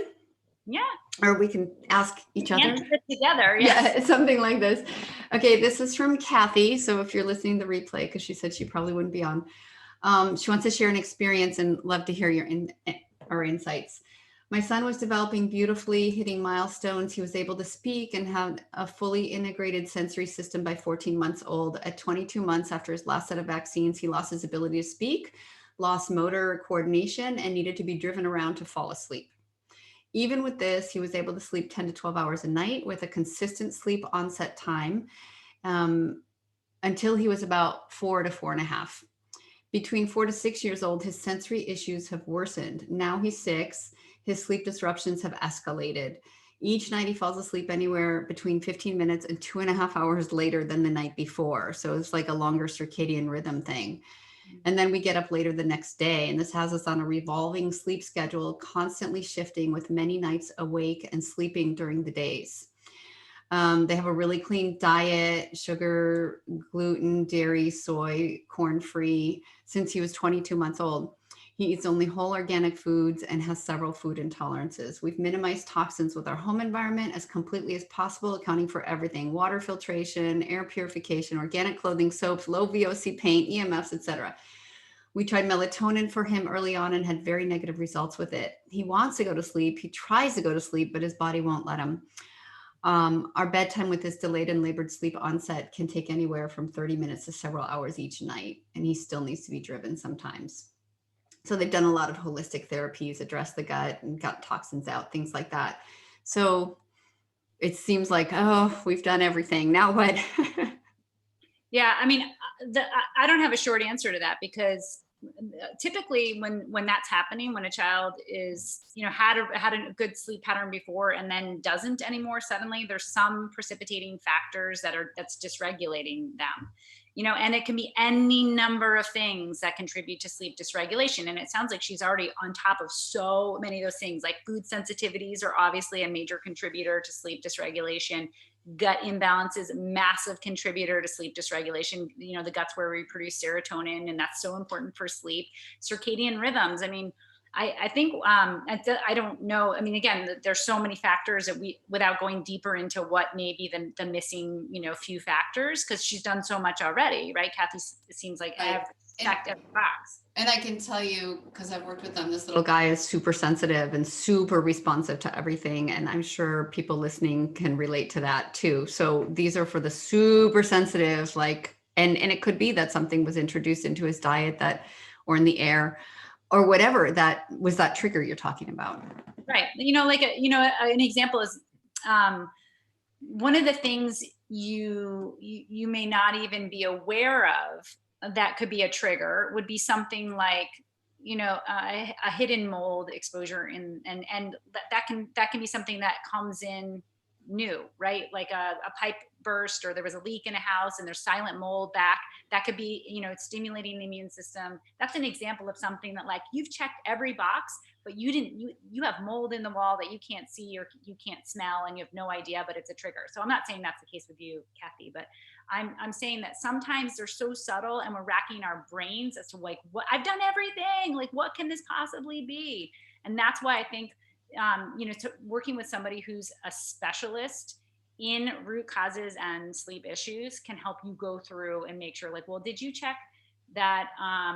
B: Yeah.
A: Or we can ask each other.
B: Answer it together. Yes.
A: Yeah, something like this. Okay, this is from Kathy. So if you're listening to the replay, because she said she probably wouldn't be on, she wants to share an experience and love to hear our insights. My son was developing beautifully, hitting milestones. He was able to speak and have a fully integrated sensory system by 14 months old. At 22 months after his last set of vaccines, he lost his ability to speak, lost motor coordination, and needed to be driven around to fall asleep. Even with this, he was able to sleep 10 to 12 hours a night with a consistent sleep onset time. until he was about 4 to 4.5. Between 4 to 6 years old, his sensory issues have worsened. Now he's 6. His sleep disruptions have escalated. Each night he falls asleep anywhere between 15 minutes and 2.5 hours later than the night before. So it's like a longer circadian rhythm thing. And then we get up later the next day. And this has us on a revolving sleep schedule, constantly shifting with many nights awake and sleeping during the days. They have a really clean diet, sugar, gluten, dairy, soy, corn-free since he was 22 months old. He eats only whole organic foods and has several food intolerances. We've minimized toxins with our home environment as completely as possible, accounting for everything: water filtration, air purification, organic clothing, soaps, low VOC paint, EMFs, etc. We tried melatonin for him early on and had very negative results with it. He wants to go to sleep. He tries to go to sleep, but his body won't let him. Our bedtime with this delayed and labored sleep onset can take anywhere from 30 minutes to several hours each night, and he still needs to be driven sometimes. So they've done a lot of holistic therapies, address the gut and gut toxins out, things like that. So it seems like, oh, we've done everything. Now what?
B: Yeah, I mean, I don't have a short answer to that, because typically when that's happening, when a child is, had a good sleep pattern before and then doesn't anymore, suddenly there's some precipitating factors that's dysregulating them, and it can be any number of things that contribute to sleep dysregulation. And it sounds like she's already on top of so many of those things. Like food sensitivities are obviously a major contributor to sleep dysregulation. Gut imbalances, massive contributor to sleep dysregulation. The gut's where we produce serotonin, and that's so important for sleep. Circadian rhythms. I mean, I think, I don't know. I mean, again, there's so many factors that without going deeper into what may be the missing, few factors, because she's done so much already, right? Kathy, it seems like
A: Right.
B: checked every box.
A: And I can tell you, because I've worked with them, this little guy is super sensitive and super responsive to everything. And I'm sure people listening can relate to that too. So these are for the super sensitive, and it could be that something was introduced into his diet or in the air or whatever that was that trigger you're talking about.
B: Right. An example is, one of the things you may not even be aware of that could be a trigger would be something like, a hidden mold exposure and that can be something that comes in new, right? Like a pipe burst, or there was a leak in a house and there's silent mold back. That could be, it's stimulating the immune system. That's an example of something that, like, you've checked every box, but you have mold in the wall that you can't see or you can't smell, and you have no idea, but it's a trigger. So I'm not saying that's the case with you, Kathy, but I'm saying that sometimes they're so subtle and we're racking our brains as to, like, what, I've done everything, like, what can this possibly be? And that's why I think, working with somebody who's a specialist in root causes and sleep issues can help you go through and make sure, like, well, did you check that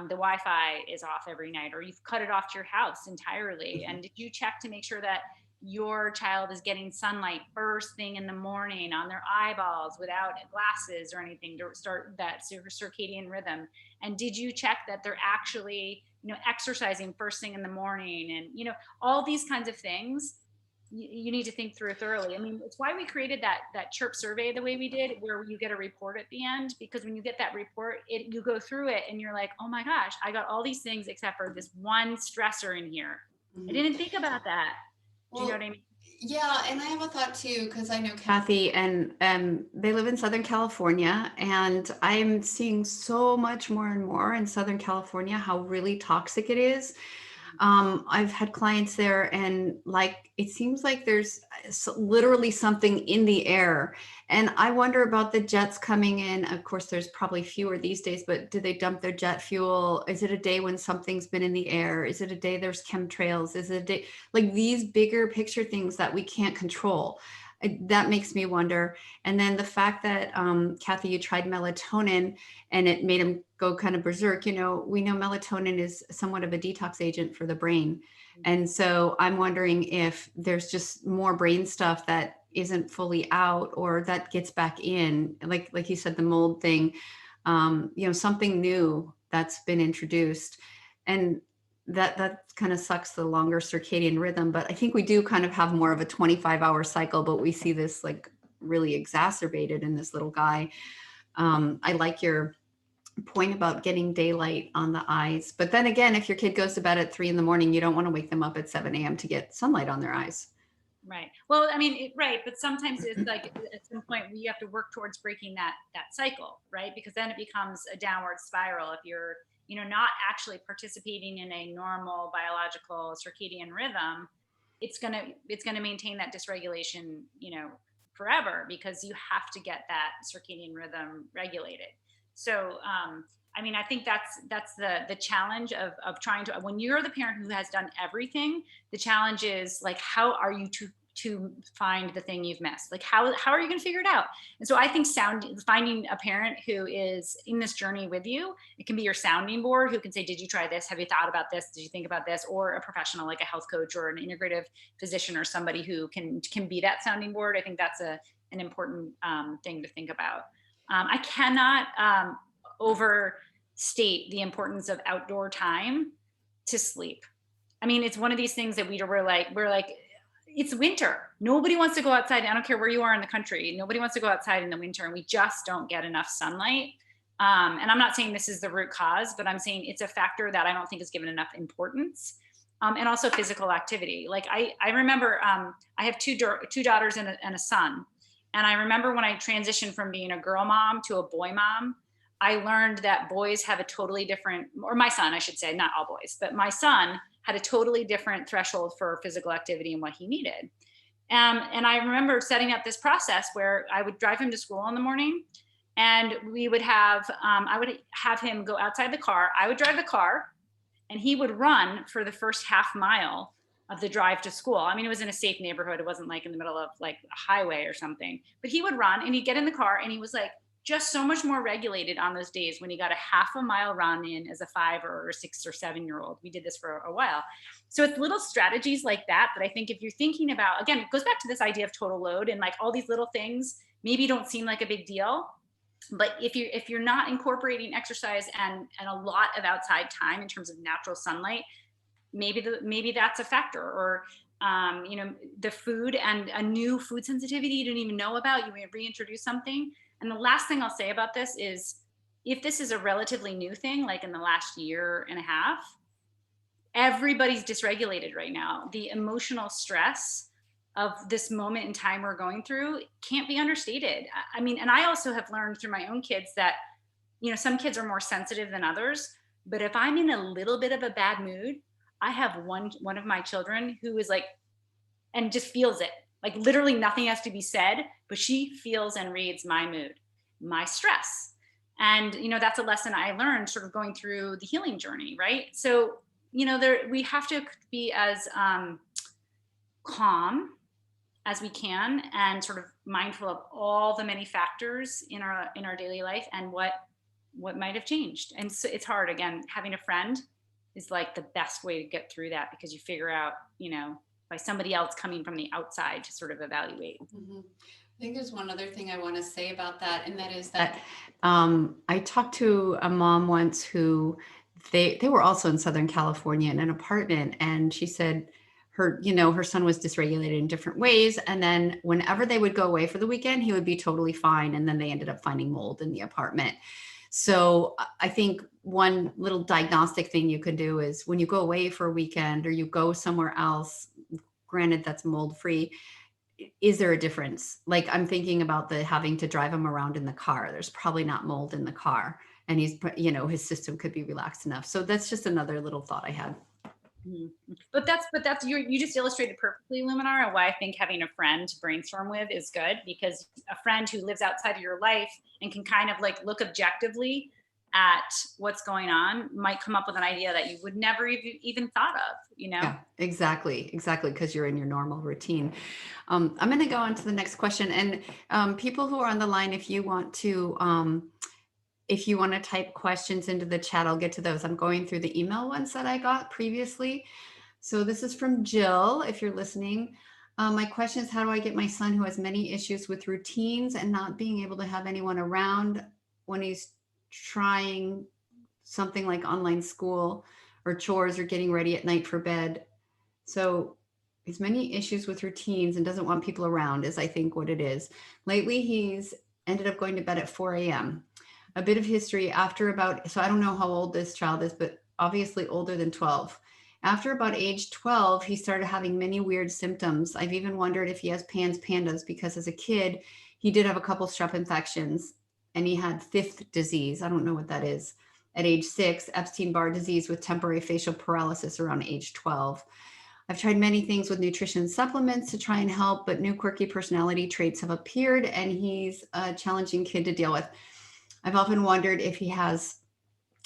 B: the Wi-Fi is off every night, or you've cut it off to your house entirely? And did you check to make sure that your child is getting sunlight first thing in the morning on their eyeballs without glasses or anything to start that circadian rhythm? And did you check that they're actually, exercising first thing in the morning? And, all these kinds of things you need to think through thoroughly. I mean, it's why we created that chirp survey the way we did, where you get a report at the end, because when you get that report, you go through it and you're like, oh my gosh, I got all these things except for this one stressor in here. Mm-hmm. I didn't think about that. Do you know what I mean?
A: Yeah, and I have a thought too, because I know Kathy, and they live in Southern California, and I'm seeing so much more and more in Southern California how really toxic it is. I've had clients there, and it seems like there's literally something in the air. And I wonder about the jets coming in. Of course, there's probably fewer these days, but do they dump their jet fuel? Is it a day when something's been in the air? Is it a day there's chemtrails? Is it a day, like these bigger picture things that we can't control? That makes me wonder. And then the fact that, Kathy, you tried melatonin and it made him go kind of berserk. We know melatonin is somewhat of a detox agent for the brain. And so I'm wondering if there's just more brain stuff that isn't fully out or that gets back in, like you said, the mold thing, something new that's been introduced. And that kind of sucks, the longer circadian rhythm. But I think we do kind of have more of a 25-hour cycle, but we see this like really exacerbated in this little guy. I like your point about getting daylight on the eyes. But then again, if your kid goes to bed at 3 a.m, you don't want to wake them up at 7 a.m. to get sunlight on their eyes.
B: Right. Well, I mean, right. But sometimes it's like at some point we have to work towards breaking that cycle, right? Because then it becomes a downward spiral if you're, not actually participating in a normal biological circadian rhythm. It's gonna maintain that dysregulation, forever, because you have to get that circadian rhythm regulated. So, I mean, I think that's the challenge of trying to, when you're the parent who has done everything, the challenge is like, how are you to find the thing you've missed? Like, how are you going to figure it out? And so I think finding a parent who is in this journey with you, it can be your sounding board, who can say, did you try this? Have you thought about this? Did you think about this? Or a professional like a health coach or an integrative physician, or somebody who can be that sounding board. I think that's an important thing to think about. I cannot overstate the importance of outdoor time to sleep. I mean, it's one of these things that we're like, it's winter. Nobody wants to go outside. I don't care where you are in the country. Nobody wants to go outside in the winter, and we just don't get enough sunlight. And I'm not saying this is the root cause, but I'm saying it's a factor that I don't think is given enough importance. And also physical activity. Like I remember, I have two daughters and a son. And I remember when I transitioned from being a girl mom to a boy mom, I learned that boys have a totally different, or my son, I should say, not all boys, but my son had a totally different threshold for physical activity and what he needed. And I remember setting up this process where I would drive him to school in the morning, and we would have, I would have him go outside the car. I would drive the car, and he would run for the first half mile of the drive to school. I mean, it was in a safe neighborhood. It wasn't like in the middle of like a highway or something, but he would run and he'd get in the car, and he was like, just so much more regulated on those days when he got a half a mile run in as a 5 or 6 or 7-year-old. We did this for a while. So it's little strategies like that I think if you're thinking about, again, it goes back to this idea of total load, and like all these little things maybe don't seem like a big deal. But if you're not incorporating exercise and a lot of outside time in terms of natural sunlight, maybe that's a factor. Or the food and a new food sensitivity you didn't even know about, you may reintroduce something. And the last thing I'll say about this is, if this is a relatively new thing, like in the last year and a half, everybody's dysregulated right now. The emotional stress of this moment in time we're going through can't be understated. I mean, and I also have learned through my own kids that, some kids are more sensitive than others, but if I'm in a little bit of a bad mood, I have one of my children who is like, and just feels it. Like literally nothing has to be said, but she feels and reads my mood, my stress. And, that's a lesson I learned sort of going through the healing journey, right? So, we have to be as calm as we can, and sort of mindful of all the many factors in our daily life and what might have changed. And so it's hard. Again, having a friend is like the best way to get through that, because you figure out, by somebody else coming from the outside to sort of evaluate.
A: Mm-hmm. I think there's one other thing I want to say about that, and that is that I talked to a mom once who they were also in Southern California in an apartment, and she said her son was dysregulated in different ways, and then whenever they would go away for the weekend, he would be totally fine, and then they ended up finding mold in the apartment. So I think one little diagnostic thing you could do is, when you go away for a weekend or you go somewhere else, granted that's mold free, is there a difference? Like, I'm thinking about having to drive him around in the car. There's probably not mold in the car, and his system could be relaxed enough. So that's just another little thought I had.
B: Mm-hmm. But that's you just illustrated perfectly, Luminara, why I think having a friend to brainstorm with is good, because a friend who lives outside of your life and can kind of like look objectively at what's going on might come up with an idea that you would never even thought of,
A: Yeah, exactly. Because you're in your normal routine. I'm going to go on to the next question. And people who are on the line, if you want to type questions into the chat, I'll get to those. I'm going through the email ones that I got previously. So this is from Jill, if you're listening. My question is, how do I get my son, who has many issues with routines and not being able to have anyone around when he's trying something like online school or chores or getting ready at night for bed? So he's many issues with routines and doesn't want people around, is I think what it is. Lately, he's ended up going to bed at 4 a.m. A bit of history after about, so I don't know how old this child is, but obviously older than 12. After about age 12, he started having many weird symptoms. I've even wondered if he has PANDAS because as a kid, he did have a couple strep infections and he had fifth disease. I don't know what that is. At age 6, Epstein-Barr disease with temporary facial paralysis around age 12. I've tried many things with nutrition supplements to try and help, but new quirky personality traits have appeared and he's a challenging kid to deal with. I've often wondered if he has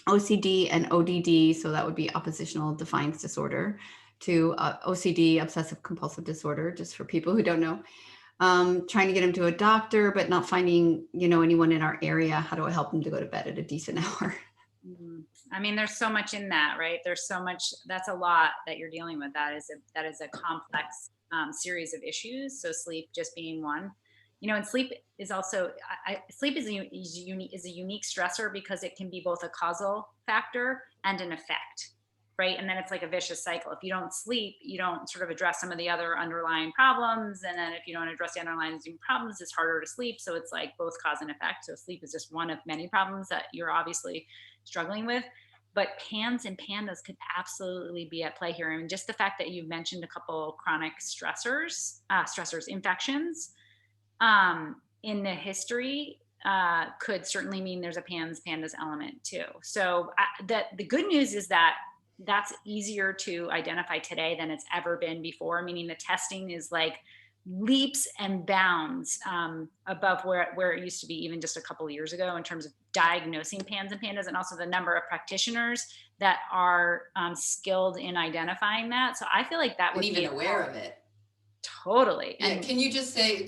A: OCD and ODD, so that would be oppositional defiance disorder, to OCD, obsessive compulsive disorder, just for people who don't know. Trying to get him to a doctor, but not finding, anyone in our area. How do I help him to go to bed at a decent hour?
B: I mean, there's so much in that, right? There's so much, that's a lot that you're dealing with. That is a complex series of issues. So sleep just being one, and sleep is also, sleep is a unique stressor because it can be both a causal factor and an effect, right? And then it's like a vicious cycle. If you don't sleep, you don't sort of address some of the other underlying problems. And then if you don't address the underlying problems, it's harder to sleep. So it's like both cause and effect. So sleep is just one of many problems that you're obviously struggling with. But PANS and PANDAS could absolutely be at play here. I mean, just the fact that you've mentioned a couple chronic infections in the history could certainly mean there's a PANDAS element too. So the good news is that that's easier to identify today than it's ever been before, meaning the testing is like leaps and bounds above where it used to be even just a couple of years ago in terms of diagnosing PANS and PANDAS, and also the number of practitioners that are skilled in identifying that. So I feel like that would
A: be even aware of it.
B: Totally.
A: Yeah. And can you just say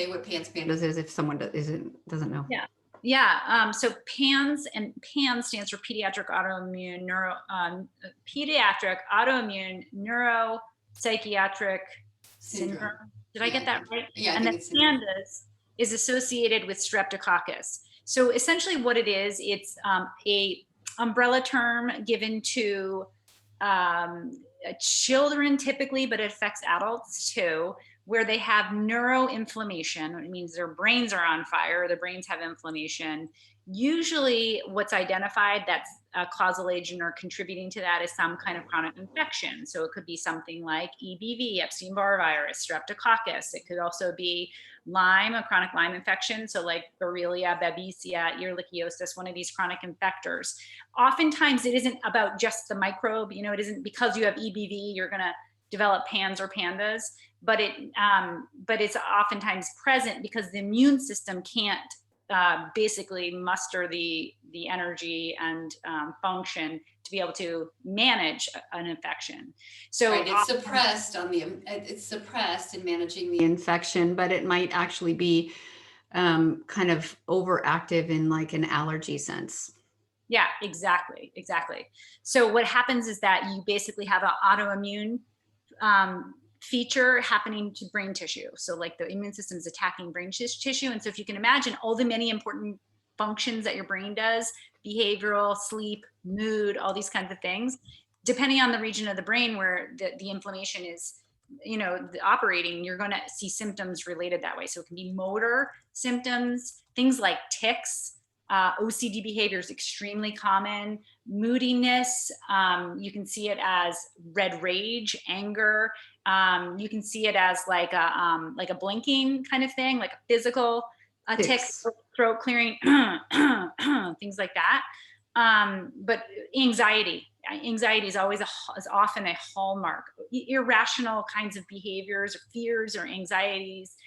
A: what PANDAS is if someone doesn't know?
B: Yeah. Yeah. So PANS stands for pediatric autoimmune neuropsychiatric syndrome. Did I get that right?
A: Yeah.
B: And then PANDAS is associated with streptococcus. So essentially what it is, it's a umbrella term given to children typically, but it affects adults too, where they have neuroinflammation. It means their brains are on fire, their brains have inflammation. Usually what's identified that's a causal agent or contributing to that is some kind of chronic infection. So it could be something like EBV, Epstein-Barr virus, streptococcus. It could also be Lyme, a chronic Lyme infection. So like Borrelia, Babesia, ehrlichiosis, one of these chronic infectors. Oftentimes it isn't about just the microbe, it isn't because you have EBV, you're gonna develop PANS or PANDAS, but it's oftentimes present because the immune system can't basically muster the energy and function to be able to manage an infection. So
A: right, it's suppressed in managing the infection, but it might actually be kind of overactive in like an allergy sense.
B: Yeah, exactly. So what happens is that you basically have an autoimmune feature happening to brain tissue. So like the immune system is attacking brain tissue. And so if you can imagine all the many important functions that your brain does, behavioral, sleep, mood, all these kinds of things, depending on the region of the brain where the inflammation is, operating, you're going to see symptoms related that way. So it can be motor symptoms, things like tics, OCD behavior is extremely common. Moodiness, you can see it as red rage, anger. You can see it as like a blinking kind of thing, like a physical tick, throat clearing, things like that. But anxiety is often a hallmark. Irrational kinds of behaviors, or fears, or anxieties.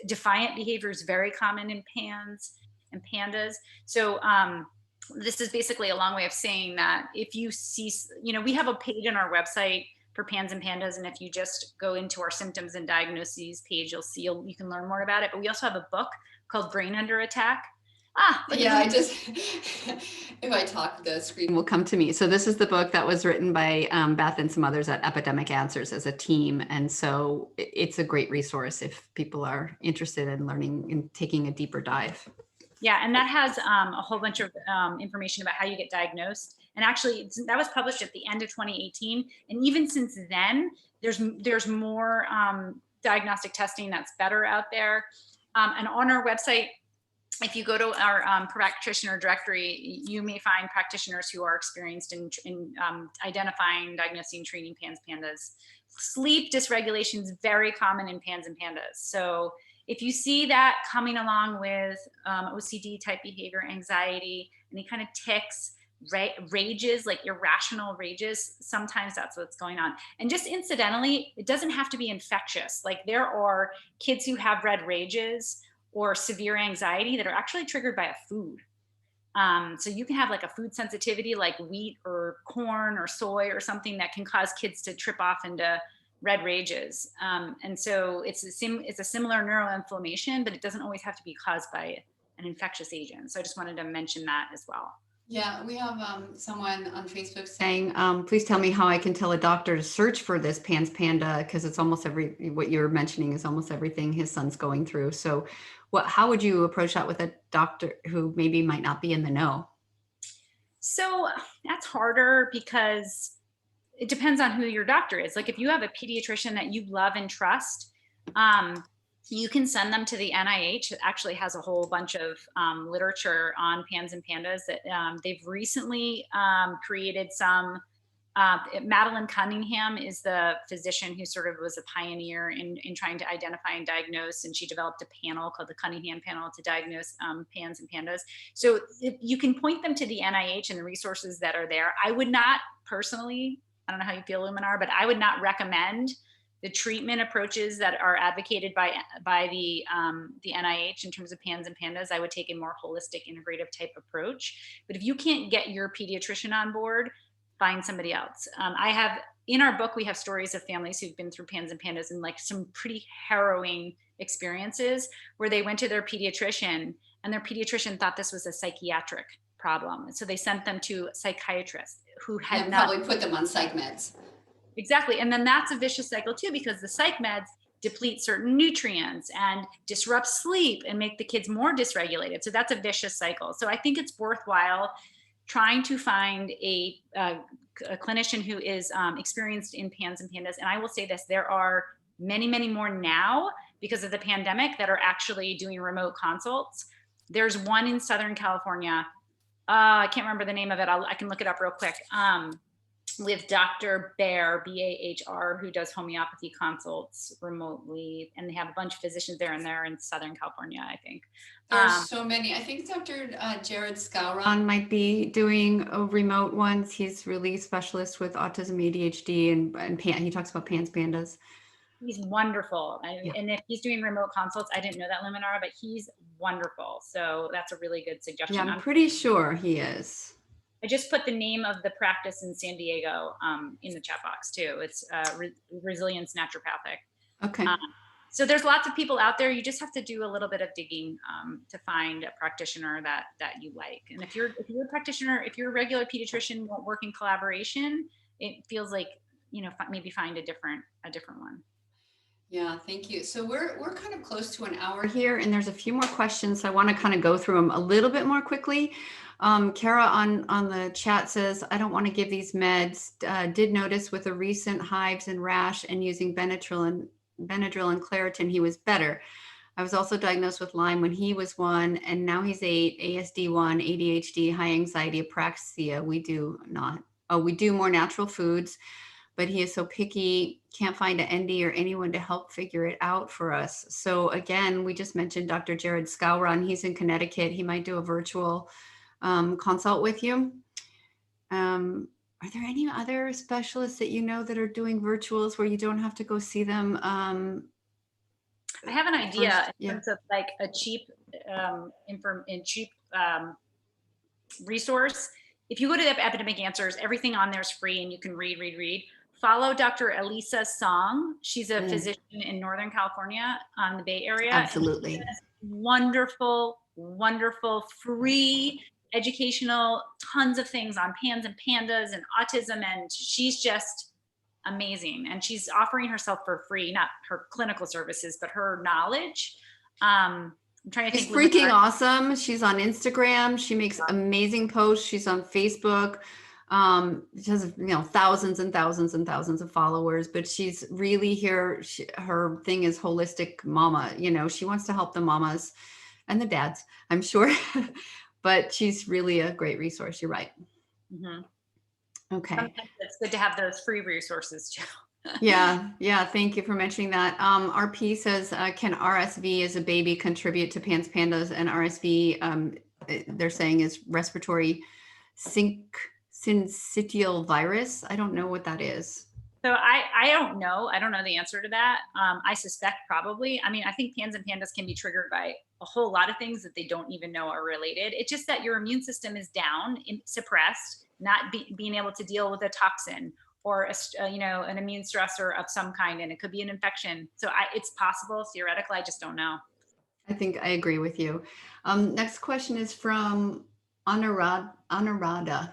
B: Defiant behavior is very common in PANS and PANDAS. So this is basically a long way of saying that if you see, we have a page on our website for PANS and PANDAS, and if you just go into our symptoms and diagnoses page, you'll see, you can learn more about it. But we also have a book called Brain Under Attack.
A: If I talk, the screen will come to me. So this is the book that was written by Beth and some others at Epidemic Answers as a team. And so it's a great resource if people are interested in learning and taking a deeper dive.
B: Yeah, and that has a whole bunch of information about how you get diagnosed. And actually, that was published at the end of 2018. And even since then, there's more diagnostic testing that's better out there. And on our website, if you go to our practitioner directory, you may find practitioners who are experienced in identifying, diagnosing, treating PANS, PANDAS. Sleep dysregulation is very common in PANS and PANDAS. So if you see that coming along with OCD type behavior, anxiety, any kind of tics, rages, like irrational rages, sometimes that's what's going on. And just incidentally, it doesn't have to be infectious. Like there are kids who have red rages or severe anxiety that are actually triggered by a food. So you can have like a food sensitivity like wheat or corn or soy or something that can cause kids to trip off into red rages. And so it's a similar neuroinflammation, but it doesn't always have to be caused by an infectious agent. So I just wanted to mention that as well.
A: Yeah, we have someone on Facebook saying, please tell me how I can tell a doctor to search for this PANS PANDA, because it's almost what you're mentioning is almost everything his son's going through. So how would you approach that with a doctor who maybe might not be in the know?
B: So that's harder because it depends on who your doctor is. Like if you have a pediatrician that you love and trust, you can send them to the NIH. It actually has a whole bunch of literature on PANS and PANDAS that they've recently created some. Madeline Cunningham is the physician who sort of was a pioneer in trying to identify and diagnose, and she developed a panel called the Cunningham Panel to diagnose PANS and PANDAS. So you can point them to the NIH and the resources that are there. I would not personally, I don't know how you feel, Luminar, but I would not recommend the treatment approaches that are advocated by the NIH in terms of PANS and PANDAS. I would take a more holistic, integrative type approach. But if you can't get your pediatrician on board, find somebody else. In our book, we have stories of families who've been through PANS and PANDAS and like some pretty harrowing experiences where they went to their pediatrician and their pediatrician thought this was a psychiatric problem. And so they sent them to psychiatrists who had
A: probably put them on psych meds.
B: Exactly. And then that's a vicious cycle too, because the psych meds deplete certain nutrients and disrupt sleep and make the kids more dysregulated. So that's a vicious cycle. So I think it's worthwhile trying to find a clinician who is experienced in PANS and PANDAS. And I will say this, there are many, many more now because of the pandemic that are actually doing remote consults. There's one in Southern California. I can't remember the name of it. I can look it up real quick. With Dr. Baer, B-A-H-R, who does homeopathy consults remotely. And they have a bunch of physicians there, and they're in Southern California, I think.
A: There's so many. I think Dr. Jared Skowron might be doing remote ones. He's really specialist with autism, ADHD, and he talks about PANS, PANDAS.
B: He's wonderful. And if he's doing remote consults, I didn't know that, Luminara, but he's wonderful. So that's a really good suggestion.
A: Yeah, I'm pretty sure he is.
B: I just put the name of the practice in San Diego in the chat box too. It's Resilience Naturopathic.
A: Okay.
B: So there's lots of people out there. You just have to do a little bit of digging to find a practitioner that you like. And if you're a practitioner, if you're a regular pediatrician, won't work in collaboration, it feels like, maybe find a different one.
A: Yeah, thank you. So we're kind of close to an hour here, and there's a few more questions. So I want to kind of go through them a little bit more quickly. Kara on the chat says, I don't want to give these meds. Did notice with the recent hives and rash and using Benadryl and Claritin, he was better. I was also diagnosed with Lyme when he was 1, and now he's 8, ASD 1, ADHD, high anxiety, apraxia. We do more natural foods, but he is so picky, can't find an ND or anyone to help figure it out for us. So again, we just mentioned Dr. Jared Skowron. He's in Connecticut. He might do a virtual consult with you. Are there any other specialists that that are doing virtuals where you don't have to go see them?
B: I have an idea in terms of like a cheap resource. If you go to the Epidemic Answers, everything on there is free and you can read. Follow Dr. Elisa Song. She's a physician in Northern California on the Bay Area.
A: Absolutely.
B: Wonderful, free educational, tons of things on PANS and PANDAS and autism, and she's just amazing. And she's offering herself for free, not her clinical services, but her knowledge. I'm trying to think.
A: She's freaking awesome. She's on Instagram. She makes amazing posts. She's on Facebook. She has thousands and thousands and thousands of followers, but she's really here. Her thing is holistic mama. She wants to help the mamas and the dads, I'm sure. But she's really a great resource. You're right.
B: Mhm.
A: Okay.
B: Sometimes it's good to have those free resources too.
A: Yeah. Yeah. Thank you for mentioning that. RP says, can RSV as a baby contribute to PANDAS? And RSV, they're saying is respiratory syncytial virus. I don't know what that is.
B: So I don't know. I don't know the answer to that. I suspect probably. I mean, I think PANS and PANDAS can be triggered by a whole lot of things that they don't even know are related. It's just that your immune system is down, suppressed, not being able to deal with a toxin or an immune stressor of some kind, and it could be an infection. So it's possible, theoretical. I just don't know.
A: I think I agree with you. Next question is from Anurada.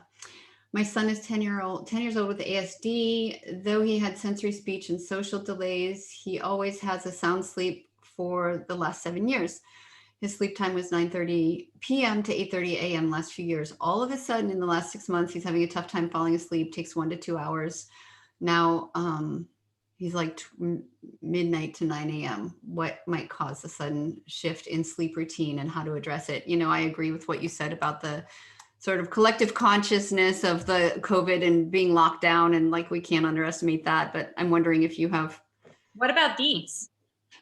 A: My son is 10 years old with ASD. Though he had sensory speech and social delays, he always has a sound sleep for the last 7 years. His sleep time was 9:30 p.m. to 8:30 a.m. last few years. All of a sudden, in the last 6 months, he's having a tough time falling asleep, takes 1 to 2 hours. Now, he's like midnight to 9 a.m. What might cause the sudden shift in sleep routine and how to address it? I agree with what you said about the sort of collective consciousness of the COVID and being locked down, and like we can't underestimate that. But I'm wondering if you have.
B: What about these?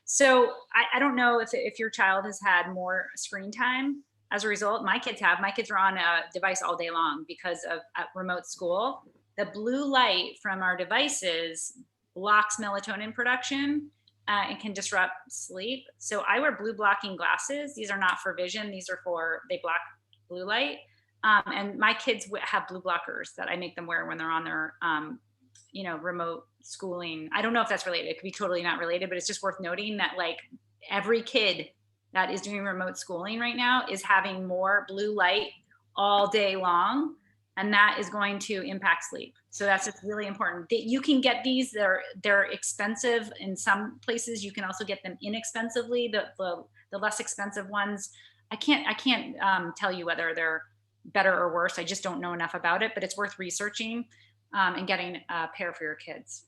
B: So I don't know if your child has had more screen time as a result. My kids are on a device all day long because of remote school. The blue light from our devices blocks melatonin production and can disrupt sleep. So I wear blue blocking glasses. These are not for vision. They block blue light. And my kids have blue blockers that I make them wear when they're on their remote schooling. I don't know if that's related. It could be totally not related, but it's just worth noting that like every kid that is doing remote schooling right now is having more blue light all day long, and that is going to impact sleep. So that's just really important. You can get these. They're expensive in some places. You can also get them inexpensively. The less expensive ones, I can't tell you whether they're better or worse. I just don't know enough about it, but it's worth researching and getting a pair for your kids.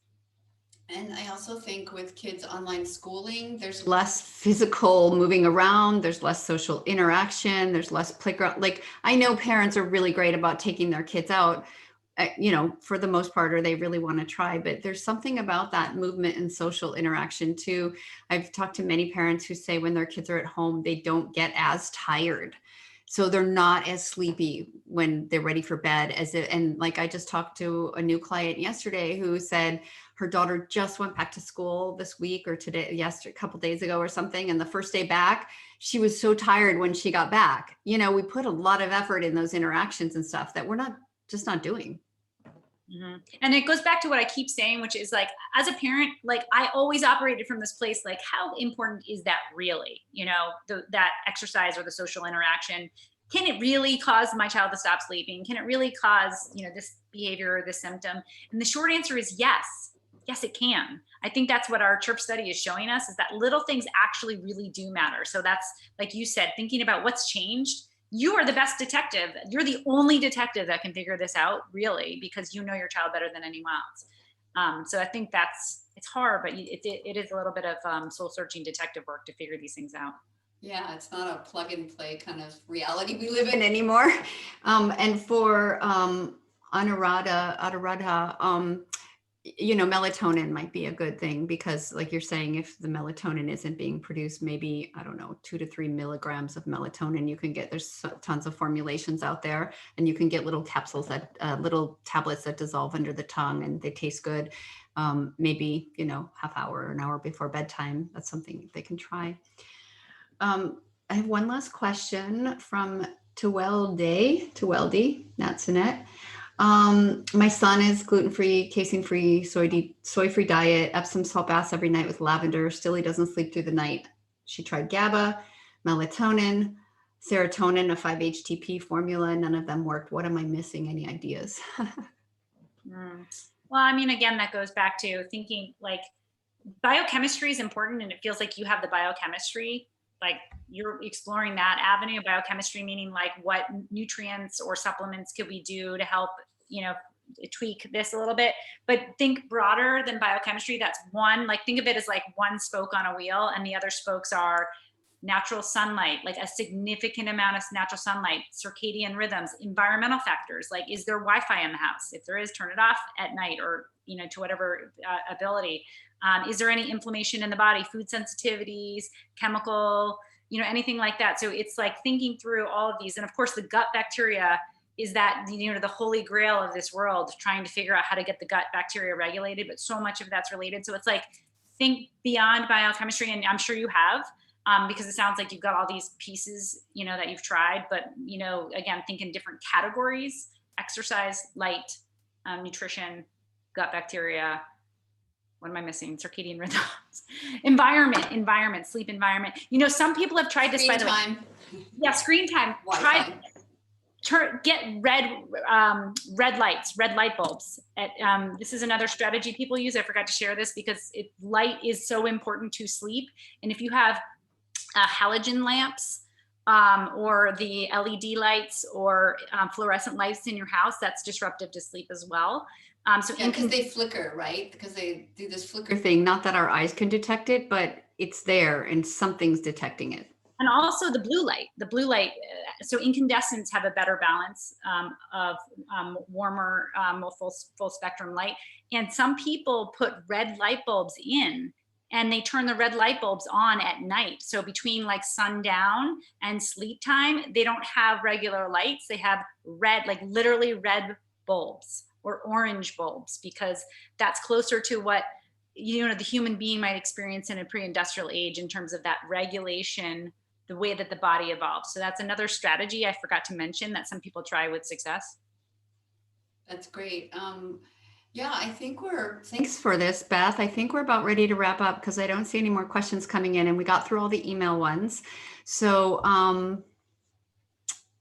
A: And I also think with kids online schooling, there's less physical moving around, there's less social interaction, there's less playground. Like I know parents are really great about taking their kids out, for the most part, or they really want to try, but there's something about that movement and social interaction too. I've talked to many parents who say when their kids are at home, they don't get as tired. So they're not as sleepy when they're ready for bed and like I just talked to a new client yesterday who said her daughter just went back to school this week or a couple days ago or something. And the first day back, she was so tired when she got back. We put a lot of effort in those interactions and stuff that we're not doing.
B: Mm-hmm. And it goes back to what I keep saying, which is like, as a parent, like I always operated from this place, like how important is that really? That exercise or the social interaction, can it really cause my child to stop sleeping? Can it really cause, this behavior or this symptom? And the short answer is yes. Yes, it can. I think that's what our CHIRP study is showing us, is that little things actually really do matter. So that's, like you said, thinking about what's changed. You are the best detective. You're the only detective that can figure this out, really, because you know your child better than anyone else. So I think it's hard, but it is a little bit of soul searching detective work to figure these things out.
A: Yeah, it's not a plug and play kind of reality we live in anymore. And for Anuradha, melatonin might be a good thing because like you're saying, if the melatonin isn't being produced, maybe, I don't know, 2 to 3 milligrams of melatonin you can get. There's tons of formulations out there, and you can get little capsules little tablets that dissolve under the tongue and they taste good. Maybe, half hour or an hour before bedtime. That's something they can try. I have one last question from Tuweldi, not Sinette. My son is gluten-free, casein-free, soy-free diet, Epsom salt baths every night with lavender. Still, he doesn't sleep through the night. She tried GABA, melatonin, serotonin, a 5-HTP formula. None of them worked. What am I missing? Any ideas?
B: Well, I mean, again, that goes back to thinking like biochemistry is important, and it feels like you have the biochemistry. Like you're exploring that avenue of biochemistry, meaning like what nutrients or supplements could we do to help, tweak this a little bit, but think broader than biochemistry. That's one, like think of it as like one spoke on a wheel, and the other spokes are natural sunlight, like a significant amount of natural sunlight, circadian rhythms, environmental factors, like is there Wi-Fi in the house? If there is, turn it off at night, or, you know, to whatever ability. Is there any inflammation in the body, food sensitivities, chemical, you know, anything like that. So it's like thinking through all of these. And of course, the gut bacteria is that, you know, the holy grail of this world, trying to figure out how to get the gut bacteria regulated, but so much of that's related. So it's like, think beyond biochemistry, and I'm sure you have, because it sounds like you've got all these pieces, you know, that you've tried, but, you know, again, think in different categories: exercise, light, nutrition, gut bacteria. What am I missing? Circadian rhythms, environment, sleep environment. You know, some people have tried this, by the way. Yeah, screen time. Get red lights, red light bulbs. This is another strategy people use. I forgot to share this because light is so important to sleep. And if you have halogen lamps or the LED lights or fluorescent lights in your house, that's disruptive to sleep as well.
A: So because they flicker, right? Because they do this flicker thing. Not that our eyes can detect it, but it's there and something's detecting it.
B: And also the blue light, so incandescents have a better balance of warmer, full spectrum light. And some people put red light bulbs in, and they turn the red light bulbs on at night. So between like sundown and sleep time, they don't have regular lights. They have red, like literally red bulbs or orange bulbs, because that's closer to what, you know, the human being might experience in a pre-industrial age in terms of that regulation, the way that the body evolves. So that's another strategy I forgot to mention that some people try with success.
A: That's great. Yeah, I think thanks for this, Beth. I think we're about ready to wrap up because I don't see any more questions coming in, and we got through all the email ones. So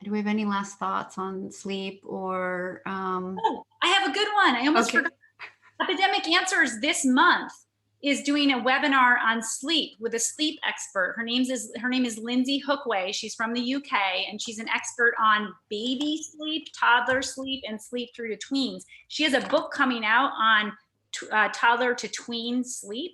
A: do we have any last thoughts on sleep or?
B: Oh, I have a good one. I almost forgot. Epidemic Answers this month is doing a webinar on sleep with a sleep expert. Her name is Lindsay Hookway. She's from the UK, and she's an expert on baby sleep, toddler sleep, and sleep through to tweens. She has a book coming out on toddler to tween sleep.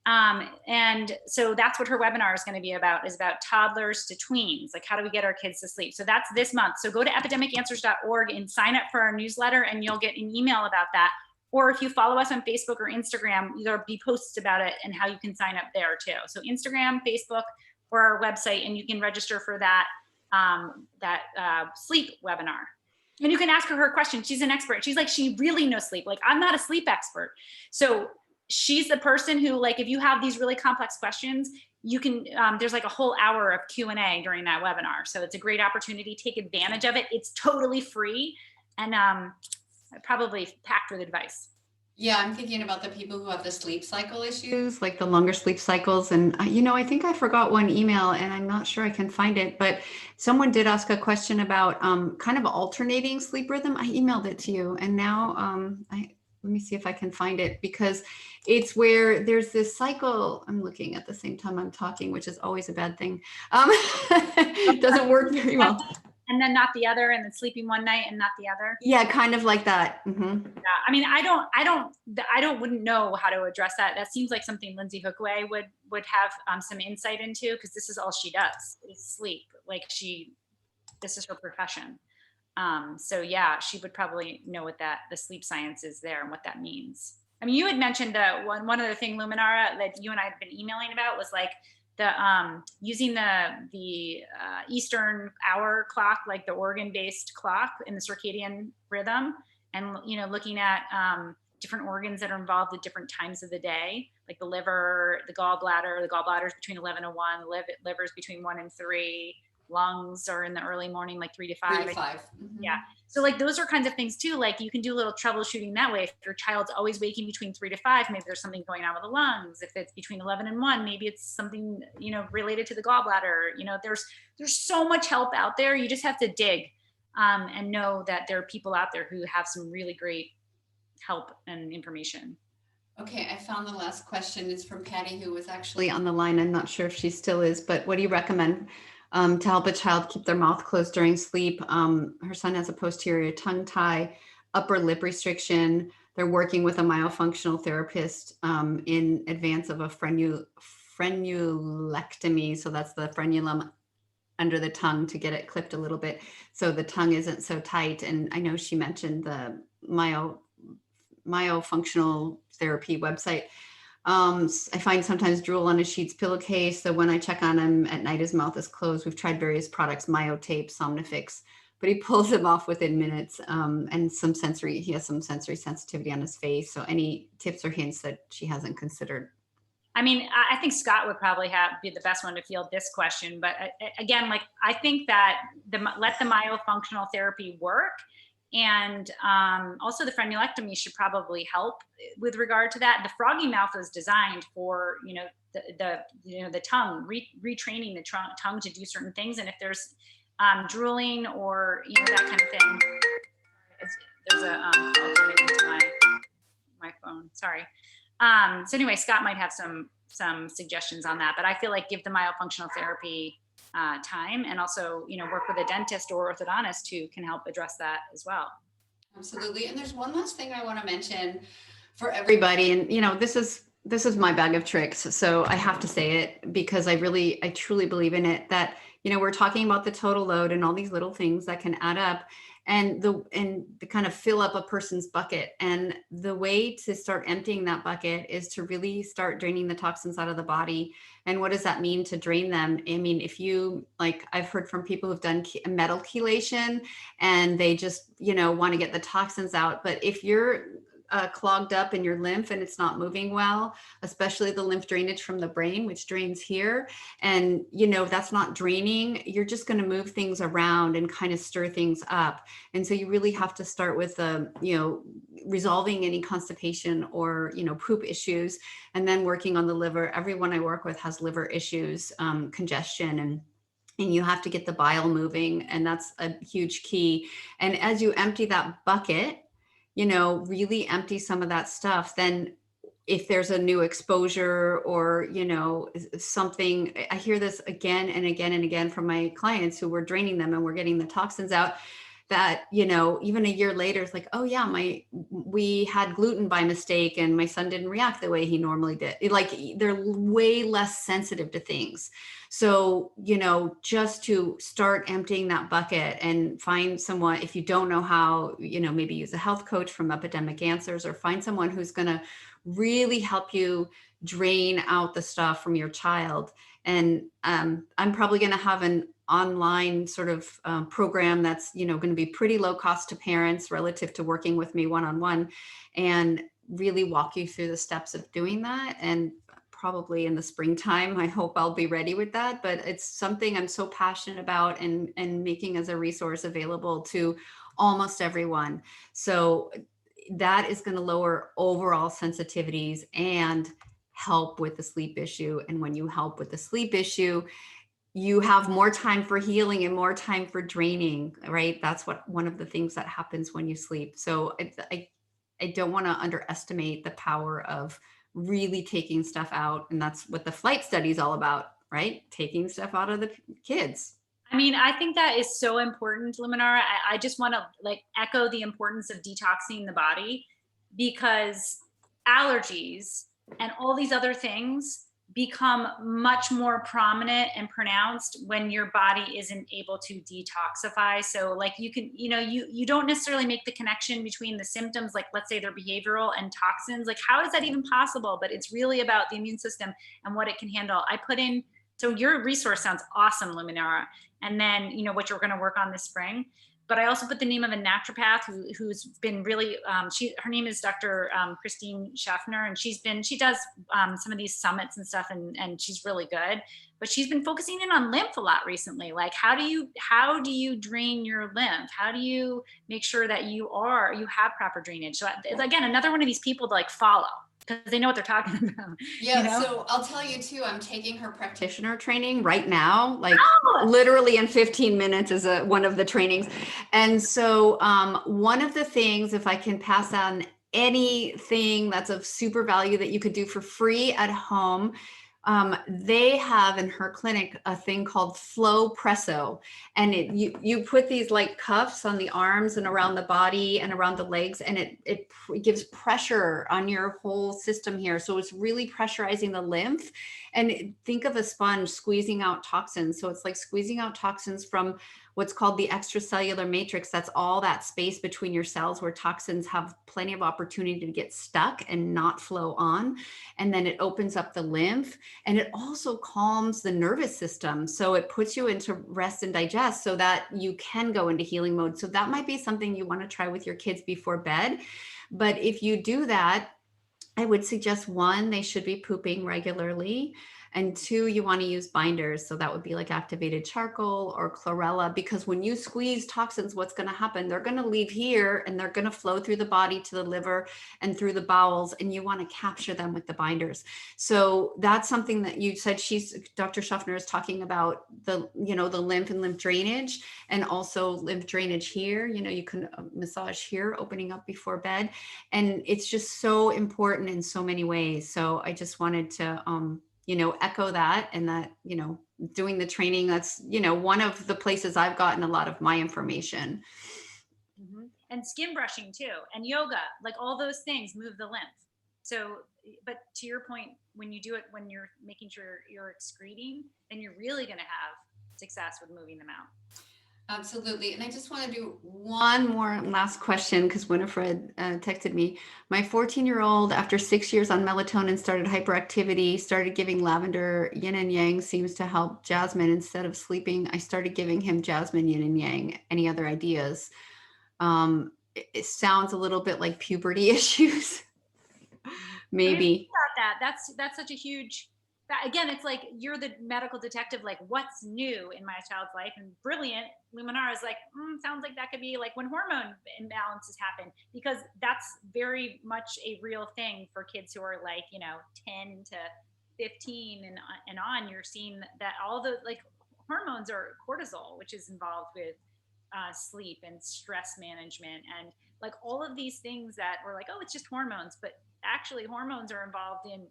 B: And so that's what her webinar is going to be about, is about toddlers to tweens. Like, how do we get our kids to sleep? So that's this month. So go to epidemicanswers.org and sign up for our newsletter, and you'll get an email about that. Or if you follow us on Facebook or Instagram, there'll be posts about it and how you can sign up there too. So Instagram, Facebook, or our website, and you can register for that sleep webinar. And you can ask her questions. She's an expert. She's like, she really knows sleep. Like, I'm not a sleep expert. So she's the person who, like, if you have these really complex questions, you can, there's like a whole hour of Q&A during that webinar. So it's a great opportunity. Take advantage of it. It's totally free, and probably packed with advice.
A: Yeah, I'm thinking about the people who have the sleep cycle issues, like the longer sleep cycles. And, you know, I think I forgot one email, and I'm not sure I can find it, but someone did ask a question about kind of alternating sleep rhythm. I emailed it to you, and now let me see if I can find it, because it's where there's this cycle. I'm looking at the same time I'm talking, which is always a bad thing. It doesn't work very well.
B: And then not the other, and then sleeping one night and not the other.
A: Yeah, kind of like that. Mm-hmm.
B: Yeah, I mean, wouldn't know how to address that. That seems like something Lindsay Hookway would have some insight into, because this is all she does is sleep. Like, this is her profession. So yeah, she would probably know what the sleep science is there and what that means. I mean, you had mentioned one other thing, Luminara, that you and I have been emailing about, was like using the Eastern hour clock, like the organ-based clock in the circadian rhythm, and, you know, looking at different organs that are involved at different times of the day, like the liver, the gallbladder. The gallbladder is between 11 and 1, the liver is between 1 and 3, lungs are in the early morning, like 3 to 5.
A: 3 to 5. Mm-hmm.
B: Yeah. So like those are kinds of things too. Like, you can do a little troubleshooting that way. If your child's always waking between 3 to 5, maybe there's something going on with the lungs. If it's between 11 and 1, maybe it's something, you know, related to the gallbladder. You know, there's so much help out there. You just have to dig and know that there are people out there who have some really great help and information.
A: Okay, I found the last question. It's from Patty, who was actually on the line. I'm not sure if she still is, but what do you recommend to help a child keep their mouth closed during sleep? Her son has a posterior tongue tie, upper lip restriction. They're working with a myofunctional therapist in advance of a frenulectomy. So that's the frenulum under the tongue to get it clipped a little bit so the tongue isn't so tight. And I know she mentioned the myofunctional therapy website. I find sometimes drool on his sheets pillowcase. So when I check on him at night, his mouth is closed. We've tried various products, myotape, Somnifix, but he pulls them off within minutes. And he has some sensory sensitivity on his face. So any tips or hints that she hasn't considered?
B: I mean, I think Scott would probably be the best one to field this question. But again, like, I think that let the myofunctional therapy work. And also the frenulectomy should probably help with regard to that. The froggy mouth was designed for, the tongue, retraining the tongue to do certain things. And if there's drooling or, that kind of thing, there's a call coming into my phone, sorry. So anyway, Scott might have some suggestions on that, but I feel like give the myofunctional therapy time, and also, work with a dentist or orthodontist who can help address that as well.
A: Absolutely. And there's one last thing I want to mention for everybody. And, this is my bag of tricks. So I have to say it because I truly believe in it, that, we're talking about the total load and all these little things that can add up and to kind of fill up a person's bucket. And the way to start emptying that bucket is to really start draining the toxins out of the body. And what does that mean to drain them? I mean, if you, like, I've heard from people who've done metal chelation and they just, want to get the toxins out. But if you're clogged up in your lymph and it's not moving well, especially the lymph drainage from the brain, which drains here, and that's not draining, you're just going to move things around and kind of stir things up. And so you really have to start with resolving any constipation or poop issues, and then working on the liver. Everyone I work with has liver issues, congestion, and you have to get the bile moving, and that's a huge key. And as you empty that bucket, really empty some of that stuff, then if there's a new exposure or, something, I hear this again and again and again from my clients who were draining them and we're getting the toxins out, that, even a year later, it's like, oh yeah, we had gluten by mistake and my son didn't react the way he normally did. They're way less sensitive to things. So, just to start emptying that bucket and find someone, if you don't know how, maybe use a health coach from Epidemic Answers, or find someone who's going to really help you drain out the stuff from your child. And I'm probably going to have an online sort of program that's, going to be pretty low cost to parents relative to working with me one-on-one, and really walk you through the steps of doing that. And probably in the springtime, I hope I'll be ready with that. But it's something I'm so passionate about and making as a resource available to almost everyone. So that is going to lower overall sensitivities and help with the sleep issue. And when you help with the sleep issue, you have more time for healing and more time for draining, right? That's one of the things that happens when you sleep. So I don't want to underestimate the power of really taking stuff out. And that's what the flight study is all about, right? Taking stuff out of the kids.
B: I mean, I think that is so important, Luminara. I just want to echo the importance of detoxing the body, because allergies and all these other things become much more prominent and pronounced when your body isn't able to detoxify. So you can, you don't necessarily make the connection between the symptoms, like let's say they're behavioral, and toxins. Like, how is that even possible? But it's really about the immune system and what it can handle. So your resource sounds awesome, Luminara. And then, what you're going to work on this spring. But I also put the name of a naturopath who's been really, her name is Dr. Christine Schaffner, and she does some of these summits and stuff, and she's really good. But she's been focusing in on lymph a lot recently. Like, how do you drain your lymph? How do you make sure that you have proper drainage? So again, another one of these people to follow, because they know what they're talking about.
A: Yeah. So I'll tell you too, I'm taking her practitioner training right now, literally in 15 minutes is one of the trainings. And so one of the things, if I can pass on anything that's of super value that you could do for free at home, They have in her clinic a thing called Flow Presso, and you put these like cuffs on the arms and around the body and around the legs, and it gives pressure on your whole system here. So it's really pressurizing the lymph. And think of a sponge squeezing out toxins. So it's like squeezing out toxins from what's called the extracellular matrix. That's all that space between your cells where toxins have plenty of opportunity to get stuck and not flow on. And then it opens up the lymph, and it also calms the nervous system. So it puts you into rest and digest so that you can go into healing mode. So that might be something you want to try with your kids before bed. But if you do that, I would suggest 1, they should be pooping regularly. And 2, you want to use binders. So that would be like activated charcoal or chlorella, because when you squeeze toxins, what's going to happen? They're going to leave here and they're going to flow through the body to the liver and through the bowels. And you want to capture them with the binders. So that's something that you said. Dr. Schaffner is talking about the lymph and lymph drainage, and also lymph drainage here. You can massage here, opening up before bed. And it's just so important in so many ways. So I just wanted to, echo that, and that, doing the training, that's, one of the places I've gotten a lot of my information.
B: Mm-hmm. And skin brushing too, and yoga, like all those things move the lymph. So, but to your point, when you do it, when you're making sure you're excreting, then you're really going to have success with moving them out.
A: Absolutely. And I just want to do one more last question, because Winifred texted me. My 14-year-old, after 6 years on melatonin, started hyperactivity, started giving lavender yin and yang, seems to help jasmine. Instead of sleeping, I started giving him jasmine yin and yang. Any other ideas? It sounds a little bit like puberty issues. Maybe.
B: I mean, think about that. That's such a huge, again, it's like you're the medical detective, like what's new in my child's life, and brilliant. Luminara is like, sounds like that could be like when hormone imbalances happen, because that's very much a real thing for kids who are like, 10 to 15 and on. You're seeing that all the like hormones are cortisol, which is involved with sleep and stress management, and like all of these things that we're like, oh, it's just hormones, but actually hormones are involved in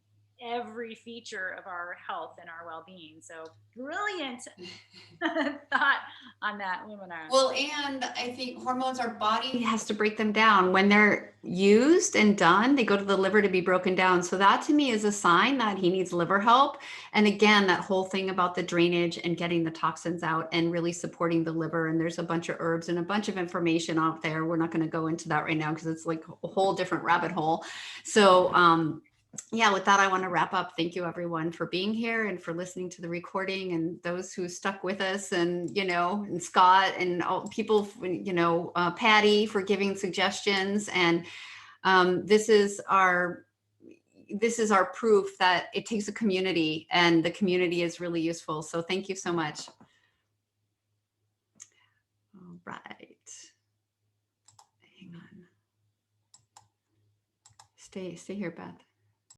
B: every feature of our health and our well-being. So brilliant thought on that, Luminara.
A: Well, and I think hormones, our body has to break them down. When they're used and done, they go to the liver to be broken down. So that to me is a sign that he needs liver help. And again, that whole thing about the drainage and getting the toxins out and really supporting the liver. And there's a bunch of herbs and a bunch of information out there. We're not going to go into that right now because it's like a whole different rabbit hole. So, yeah, with that, I want to wrap up. Thank you, everyone, for being here and for listening to the recording, and those who stuck with us, and, and Scott and all people, Patty, for giving suggestions. And this is our proof that it takes a community, and the community is really useful. So thank you so much. All right. Hang on. Stay here, Beth.